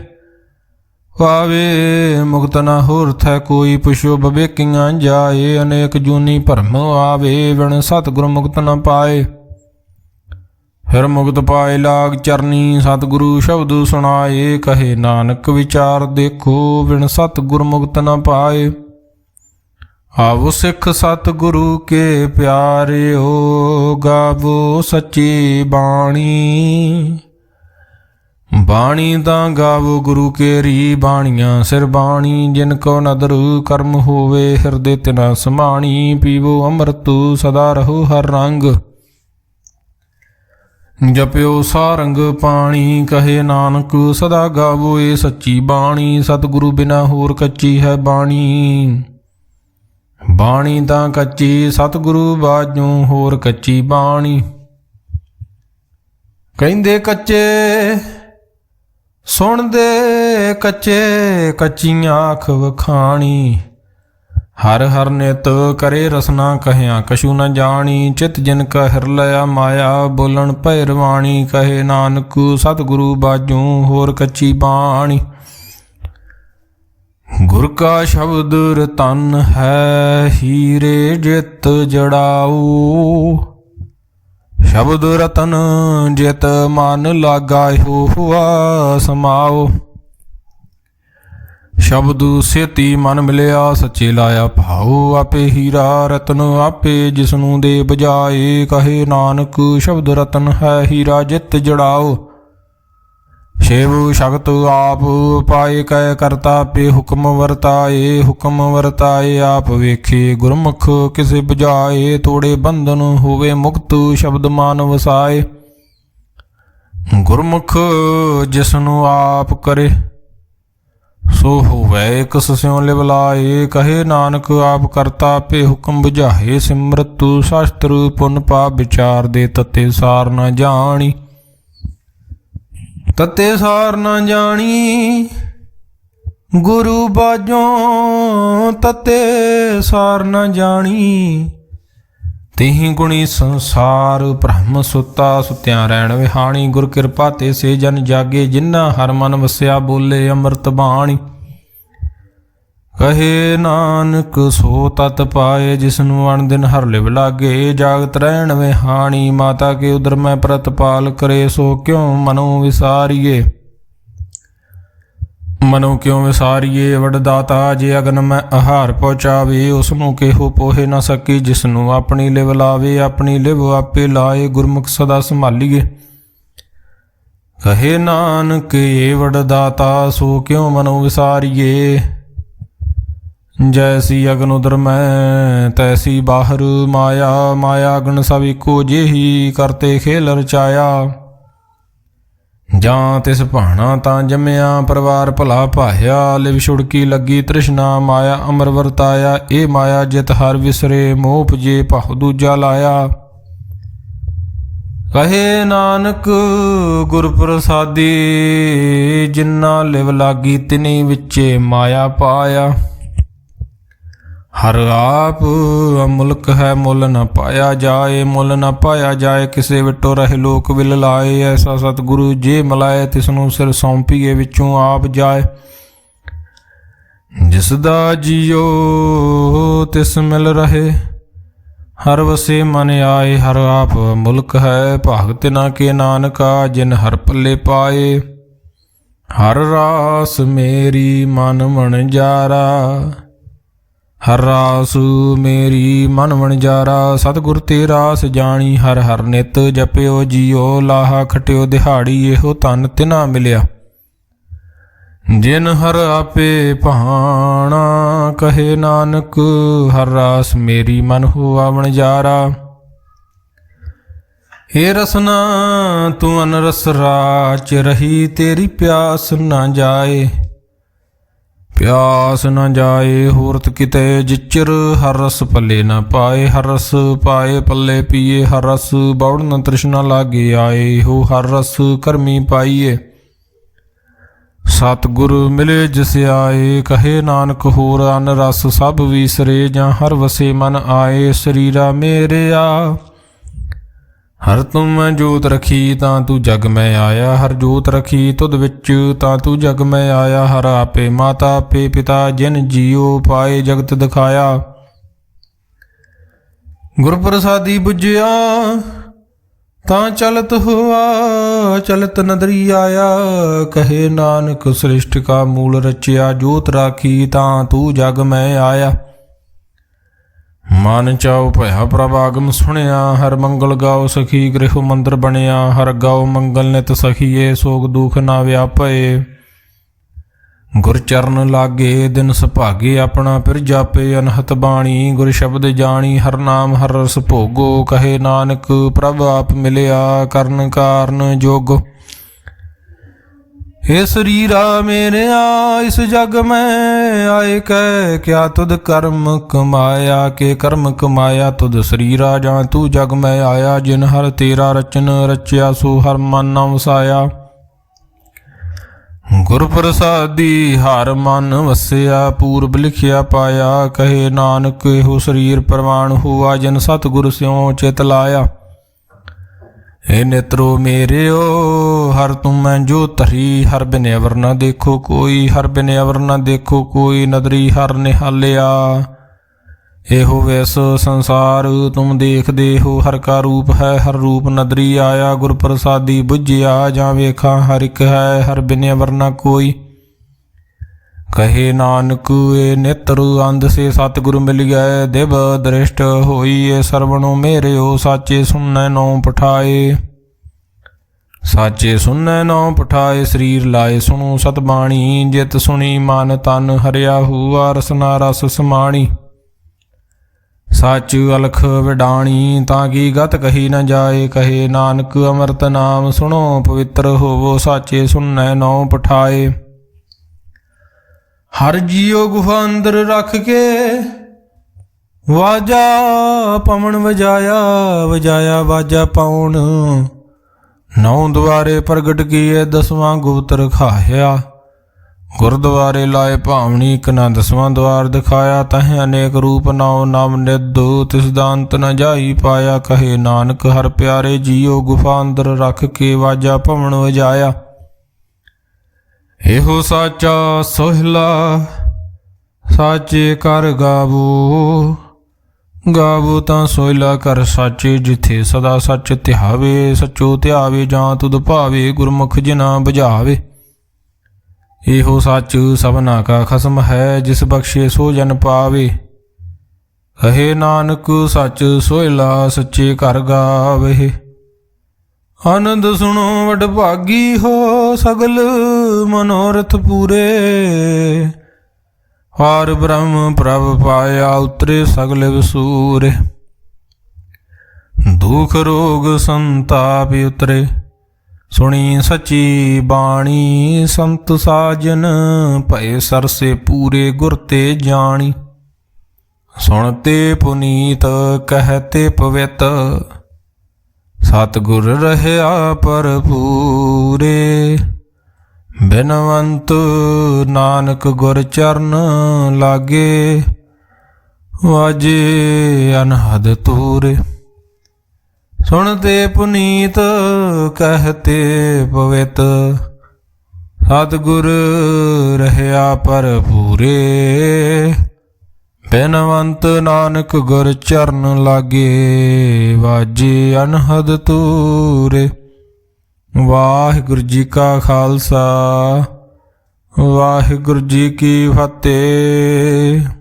ਮੁਕਤ ਨ ਹੋਰਥੈ ਕੋਈ ਪੁਛੋ ਬਵੇਕੀਆਂ ਜਾਏ। ਅਨੇਕ ਜੂਨੀ ਭਰਮ ਆਵੇ ਬਿਨ ਸਤਿਗੁਰ ਮੁਕਤ ਨ ਪਾਏ। ਫਿਰ ਮੁਕਤ ਪਾਏ ਲਾਗ ਚਰਨੀ ਸਤਿਗੁਰੂ ਸ਼ਬਦ ਸੁਣਾਏ। ਕਹੇ ਨਾਨਕ ਵਿਚਾਰ ਦੇਖੋ ਬਿਨ ਸਤਿਗੁਰ ਮੁਕਤ ਨ ਪਾਏ। ਆਵੋ ਸਿੱਖ ਸਤਿਗੁਰੂ ਕੇ ਪਿਆਰਿਓ ਗਾਵੋ ਸੱਚੀ ਬਾਣੀ। ਬਾਣੀ ਤਾਂ ਗਾਵੋ ਗੁਰੂ ਕੇਰੀ ਬਾਣੀਆਂ ਸਿਰ ਬਾਣੀ। ਜਿਨ ਕੋ ਨਦਰ ਕਰਮ ਹੋਵੇ ਹਿਰਦੇ ਤਿਨਾ ਸਮਾਣੀ। ਪੀਵੋ ਅੰਮ੍ਰਿਤ ਸਦਾ ਰਹੋ ਹਰ ਰੰਗ ਜਪਿਓ ਸਾਰੰਗ ਪਾਣੀ। ਕਹੇ ਨਾਨਕ ਸਦਾ ਗਾਵੋ ਏ ਸੱਚੀ ਬਾਣੀ। ਸਤਿਗੁਰੂ ਬਿਨਾ ਹੋਰ ਕੱਚੀ ਹੈ ਬਾਣੀ। ਬਾਣੀ ਤਾਂ ਕੱਚੀ ਸਤਿਗੁਰੂ ਬਾਝੋਂ ਹੋਰ ਕੱਚੀ ਬਾਣੀ। ਕਹਿੰਦੇ ਕੱਚੇ ਸੁਣਦੇ ਕੱਚੇ ਕੱਚੀਆਂ ਅੱਖ ਵਖਾਣੀ। ਹਰ ਹਰ ਨਿਤ ਕਰੇ ਰਸਨਾ ਕਹਿਆ ਕਛੂ ਨ ਜਾਣੀ। ਚਿਤ ਜਿਨ ਕਾ ਹਿਰ ਲਿਆ ਮਾਇਆ ਬੋਲਣ ਭੈਰਵਾਣੀ। ਕਹੇ ਨਾਨਕ ਸਤਿਗੁਰੂ ਬਾਝੋਂ ਹੋਰ ਕੱਚੀ ਬਾਣੀ। ਗੁਰ ਕਾ ਸ਼ਬਦ ਰਤਨ ਹੈ ਹੀਰੇ ਜਿਤ ਜੜਾਊ। ਸ਼ਬਦ ਰਤਨ ਜਿਤ ਮਨ ਲਾਗਾ ਹੋਆ ਸਮਾਓ। ਸ਼ਬਦ ਸੇਤੀ ਮਨ ਮਿਲਿਆ ਸੱਚੇ ਲਾਇਆ ਭਾਉ। ਆਪੇ ਹੀਰਾ ਰਤਨ ਆਪੇ ਜਿਸਨੂੰ ਦੇ ਬਜਾਏ। ਕਹੇ ਨਾਨਕ ਸ਼ਬਦ ਰਤਨ ਹੈ ਹੀਰਾ ਜਿਤ ਜੜਾਓ। ਸ਼ਿਵ ਸ਼ਕਤ ਆਪ ਪਾਏ ਕੈ ਕਰਤਾ ਪੇ ਹੁਕਮ ਵਰਤਾਏ। ਹੁਕਮ ਵਰਤਾਏ ਆਪ ਵੇਖੇ ਗੁਰਮੁਖ ਕਿਸੇ ਬੁਝਾਏ। ਤੋੜੇ ਬੰਧਨ ਹੋਵੇ ਮੁਕਤ ਸ਼ਬਦ ਮਾਨ ਵਸਾਏ। ਗੁਰਮੁਖ ਜਿਸਨੂੰ ਆਪ ਕਰੇ ਸੋ ਹੋਵੇ ਇਕ ਸਿਉ ਲਿਵ ਲਾਏ। ਕਹੇ ਨਾਨਕ ਆਪ ਕਰਤਾ ਪੇ ਹੁਕਮ ਬੁਝਾਏ। ਸਿਮਰਤ ਸ਼ਾਸਤਰ ਪੁਨ ਪਾਪ ਵਿਚਾਰ ਦੇ ਤਤੇ ਸਾਰ ਨ ਜਾਣੀ। ਤਤੇ ਸਾਰ ਨ ਜਾਣੀ ਗੁਰੂ ਬਾਝੋਂ। ਤਤੇ ਸਾਰ ਨ ਜਾਣੀ ਤਿਹੀ ਗੁਣੀ ਸੰਸਾਰ। ਬ੍ਰਹਮ ਸੁੱਤਾ ਸੁੱਤਿਆਂ ਰਹਿਣ ਵਿਹਾਣੀ। ਗੁਰ ਕਿਰਪਾ ਤੇ ਸੇ ਜਨ ਜਾਗੇ ਜਿਨ੍ਹਾਂ ਹਰ ਮਨ ਵਸਿਆ ਬੋਲੇ ਅੰਮ੍ਰਿਤ ਬਾਣੀ। ਕਹੇ ਨਾਨਕ ਸੋ ਤਤ ਪਾਏ ਜਿਸਨੂੰ ਅਣ ਦਿਨ ਹਰ ਲਿਵ ਲਾਗੇ। ਜਾਗਤ ਰਹਿਣ ਵਿਹਾਣੀ ਮਾਤਾ ਕੇ ਉਦਰ ਮੈਂ ਪ੍ਰਤਪਾਲ ਕਰੇ। ਸੋ ਕਿਉ ਮਨੋ ਵਿਸਾਰੀਏ ਮਨੋ ਕਿਉ ਵਿਸਾਰੀਏ। ਵਡਦਾਤਾ ਜੇ ਅਗਨ ਮੈਂ ਆਹਾਰ ਪਹੁੰਚਾਵੇ। ਉਸਨੂੰ ਕਿਹੋ ਪੋਹੇ ਨਾ ਸਕੀ ਜਿਸਨੂੰ ਆਪਣੀ ਲਿਵ ਲਾਵੇ। ਆਪਣੀ ਲਿਵ ਆਪੇ ਲਾਏ ਗੁਰਮੁਖ ਸਦਾ ਸੰਭਾਲੀਏ। ਕਹੇ ਨਾਨਕ ਏ ਵਡਦਾਤਾ ਸੋ ਕਿਉ ਮਨੋ ਵਿਸਾਰੀਏ। ਜੈਸੀ ਅਗਨ ਉਦਰ ਮੈਂ ਤੈਸੀ ਬਾਹਰ ਮਾਇਆ। ਮਾਇਆ ਅਗਨ ਸਭ ਇੱਕੋ ਜਿਹੀ ਕਰਤੇ ਖੇਲ ਰਚਾਇਆ। ਜਾਂ ਤਿਸ ਭਾਣਾ ਤਾਂ ਜੰਮਿਆ ਪਰਿਵਾਰ ਭਲਾ ਭਾਇਆ। ਲਿਵ ਛੁੜਕੀ ਲੱਗੀ ਤ੍ਰਿਸ਼ਨਾ ਮਾਇਆ ਅਮਰ ਵਰਤਾਇਆ। ਇਹ ਮਾਇਆ ਜਿਤ ਹਰ ਵਿਸਰੇ ਮੋਹ ਪੁਜੇ ਭਾਉ ਦੂਜਾ ਲਾਇਆ। ਕਹੇ ਨਾਨਕ ਗੁਰ ਪ੍ਰਸਾਦੀ ਜਿਨ੍ਹਾਂ ਲਿਵ ਲਾਗੀ ਤਿਨੀ ਵਿੱਚੇ ਮਾਇਆ ਪਾਇਆ। ਹਰ ਆਪ ਮੁਲਕ ਹੈ ਮੁੱਲ ਨ ਪਾਇਆ ਜਾਏ। ਮੁੱਲ ਨ ਪਾਇਆ ਜਾਏ ਕਿਸੇ ਵਿਟੋ ਰਹੇ ਲੋਕ ਵਿਲ ਲਾਏ। ਐਸਾ ਸਤਿਗੁਰੂ ਜੇ ਮਿਲਾਏ ਤਿਸਨੂੰ ਸਿਰ ਸੌਂਪੀਏ ਵਿੱਚੋਂ ਆਪ ਜਾਏ। ਜਿਸ ਦਾ ਜੀਓ ਤਿਸ ਮਿਲ ਰਹੇ ਹਰ ਵਸੇ ਮਨ ਆਏ। ਹਰ ਆਪ ਮੁਲਕ ਹੈ ਭਾਗ ਤਿਨਾ ਕੇ ਨਾਨਕਾ ਜਿਨ ਹਰ ਪੱਲੇ ਪਾਏ। ਹਰ ਰਾਸ ਮੇਰੀ ਮਨ ਵਣਜਾਰਾ। ਹਰ ਰਾਸ ਮੇਰੀ ਮਨ ਵਣਜਾਰਾ। ਸਤਿਗੁਰ ਤੇ ਰਾਸ ਜਾਣੀ ਹਰ ਹਰ ਨਿਤ ਜਪਿਓ ਜੀਓ। ਲਾਹਾ ਖਟਿਓ ਦਿਹਾੜੀ ਇਹੋ ਧਨ ਤਿਨਾ ਮਿਲਿਆ ਜਿਨ ਹਰ ਆਪੇ ਭਾਣਾ। ਕਹੇ ਨਾਨਕ ਹਰ ਰਾਸ ਮੇਰੀ ਮਨ ਹੋਆ ਵਣਜਾਰਾ। ਹੇ ਰਸਨਾ ਤੂੰ ਅਨਰਸ ਰਾਚ ਰਹੀ। ਤੇਰੀ ਪਿਆਸ ਨਾ ਜਾਏ ਪਿਆਸ ਨ ਜਾਏ ਹੋਰਤ ਕਿਤੇ ਜਿਚਰ। ਹਰ ਰਸ ਪੱਲੇ ਨ ਪਾਏ ਹਰ ਰਸ ਪਾਏ ਪੱਲੇ ਪੀਏ। ਹਰ ਰਸ ਬੌੜ ਨ ਤ੍ਰਿਸ਼ਨਾ ਲਾਗੇ ਆਏ ਹੋ ਹਰ ਰਸ ਕਰਮੀ ਪਾਈਏ। ਸਤਿਗੁਰ ਮਿਲੇ ਜਿਸ ਆਏ। ਕਹੇ ਨਾਨਕ ਹੋਰ ਅਨ ਰਸ ਸਭ ਵੀਸਰੇ। ਜਾਂ ਹਰ ਵਸੇ ਮਨ ਆਏ। ਸਰੀਰਾ ਮੇਰਿਆ ਹਰ ਤੁਮ ਮੈਂ ਜੋਤ ਰਖੀ ਤਾਂ ਤੂੰ ਜਗ ਮੈਂ ਆਇਆ। ਹਰ ਜੋਤ ਰਖੀ ਤੁਧ ਵਿੱਚ ਤਾਂ ਤੂੰ ਜਗ ਮੈਂ ਆਇਆ। ਹਰ ਆਪੇ ਮਾਤਾ ਆਪੇ ਪਿਤਾ ਜਿਨ ਜੀਓ ਪਾਏ ਜਗਤ ਦਿਖਾਇਆ। ਗੁਰ ਪ੍ਰਸਾਦੀ ਬੁਝਿਆ ਤਾਂ ਚਲਤ ਹੋਆ ਚਲਤ ਨਦਰੀ ਆਇਆ। ਕਹੇ ਨਾਨਕ ਸ੍ਰਿਸ਼ਟ ਕਾ ਮੂਲ ਰਚਿਆ। ਜੋਤ ਰਾਖੀ ਤਾਂ ਤੂੰ ਜਗ ਮੈਂ ਆਇਆ। ਮਨ ਚਾਉ ਭਇਆ ਪ੍ਰਭ ਆਗਮ ਸੁਣਿਆ। ਹਰ ਮੰਗਲ ਗਾਓ ਸਖੀ ਗ੍ਰਹਿ ਮੰਦਰ ਬਣਿਆ। ਹਰ ਗਾਓ ਮੰਗਲ ਨਿਤ ਸਖੀਏ ਸੋਗ ਦੁਖ ਨਾ ਵਿਆਪੇ। ਗੁਰ ਚਰਨ ਲਾਗੇ ਦਿਨ ਸੁਭਾਗੇ ਆਪਣਾ ਫਿਰ ਜਾਪੇ। ਅਨਹਤ ਬਾਣੀ ਗੁਰ ਸ਼ਬਦ ਜਾਣੀ ਹਰ ਨਾਮ ਹਰ ਰਸ ਭੋਗੋ। ਕਹੇ ਨਾਨਕ ਪ੍ਰਭ ਆਪ ਮਿਲਿਆ ਕਰਨ ਕਾਰਨ ਜੋਗੋ। हे ਸਰੀਰਾ ਮੇਰਿਆ ਇਸ ਜਗ ਮੈਂ ਆਏ ਕਹਿ ਕਿਆ ਤੁਧ ਕਰਮ ਕਮਾਇਆ। ਕੇ ਕਰਮ ਕਮਾਇਆ ਤੁਧ ਸਰੀਰਾ ਜਾਂ ਤੂੰ ਜਗ ਮੈਂ ਆਇਆ। ਜਿਨ ਹਰ ਤੇਰਾ ਰਚਨ ਰਚਿਆ ਸੋ ਹਰ ਮਨ ਨਾ ਵਸਾਇਆ। ਗੁਰ ਪ੍ਰਸਾਦੀ ਹਰ ਮਨ ਵਸਿਆ, ਪੂਰਬ ਲਿਖਿਆ ਪਾਇਆ। ਕਹੇ ਨਾਨਕ ਇਹੋ ਸਰੀਰ ਪ੍ਰਵਾਨ ਹੁਆ, ਜਿਨ ਸਤਿਗੁਰ ਸਿਉ ਚਿਤ ਲਾਇਆ। हे नेत्रो मेरेओ हर तुम मैं जो तरी, हर बिन अवर न देखो कोई, हर बिन अवर न देखो कोई, नदरी हर निहालिया। एहो वैसो संसार तुम देखदे हो, हर का रूप है हर रूप नदरी आया। गुर प्रसादी बुझिया जा वेखा, हर एक है हर बिन अवर न कोई। कहे नानक ए नेत्र अंध से सतगुरु मिल गए, दिव दृष्ट होई ए सरवणो मेरे ओ, साचे सुनने नौ पठाए। साचे सुनने नौ पठाए, शरीर लाए सुनो सतबाणी। जित सुनी मन तन हरिया हुआ, रसना रस समाणी। सच अलख विडाणी ताकि गत कही न जाए। कहे नानक अमृत नाम सुनो पवित्र होवो, साचे सुनने नौ पठाए। हर जियो गुफा अंदर रख के, वाजा पवन वजाया। वजाया वाजा पाउन, नौ द्वारे प्रगट किए, 10वां गुप्त रखाया। गुरद्वारे लाए भावनी, कना 10वां द्वार दिखाया। तह अनेक रूप नौ नाम निधो, तिस दांत न जाई पाया। कहे नानक हर प्यारे जियो गुफा अंदर रख के, वाजा पवन वजाया। ਇਹੋ ਸਾਚਾ ਸੋਹਿਲਾ, ਸਾਚੇ ਕਰ ਗਾਵੋ। ਗਾਵੋ ਤਾਂ ਸੋਹਿਲਾ ਕਰ ਸਾਚੇ, ਜਿੱਥੇ ਸਦਾ ਸੱਚ ਧਿਆਵੇ। ਸੱਚੋ ਧਿਆਵੇ ਜਾਂ ਤੁਧ ਭਾਵੇ, ਗੁਰਮੁਖ ਜਿਨਾ ਬੁਝਾਵੇ। ਇਹੋ ਸੱਚ ਸਭਨਾ ਕਾ ਖਸਮ ਹੈ, ਜਿਸ ਬਖਸ਼ੇ ਸੋ ਜਨ ਪਾਵੇ। ਕਹੇ ਨਾਨਕ ਸੱਚ ਸੋਹਿਲਾ, ਸੱਚੇ ਕਰ ਗਾਵੇ। आनंद सुनो वडभागी हो, सगल मनोरथ पूरे। हार ब्रह्म प्रभ पाया, उतरे सगल वसूरे। दुख रोग संताप उतरे, सुनी सची बाणी। संत साजन भय सरसे पूरे, गुर ते जानी। सुनते पुनीत कहते पवित, सतगुर रहया भरपूरे। बिनवंत नानक गुर चरण लागे, वाजे अनहद तूरे। सुनते पुनीत कहते पवित, सतगुर रहया भरपूरे। बिनवंत नानक गुर चरण लागे, वाजे अनहद तूरे। वाहिगुरु जी का खालसा, वाहिगुरु जी की फतेह।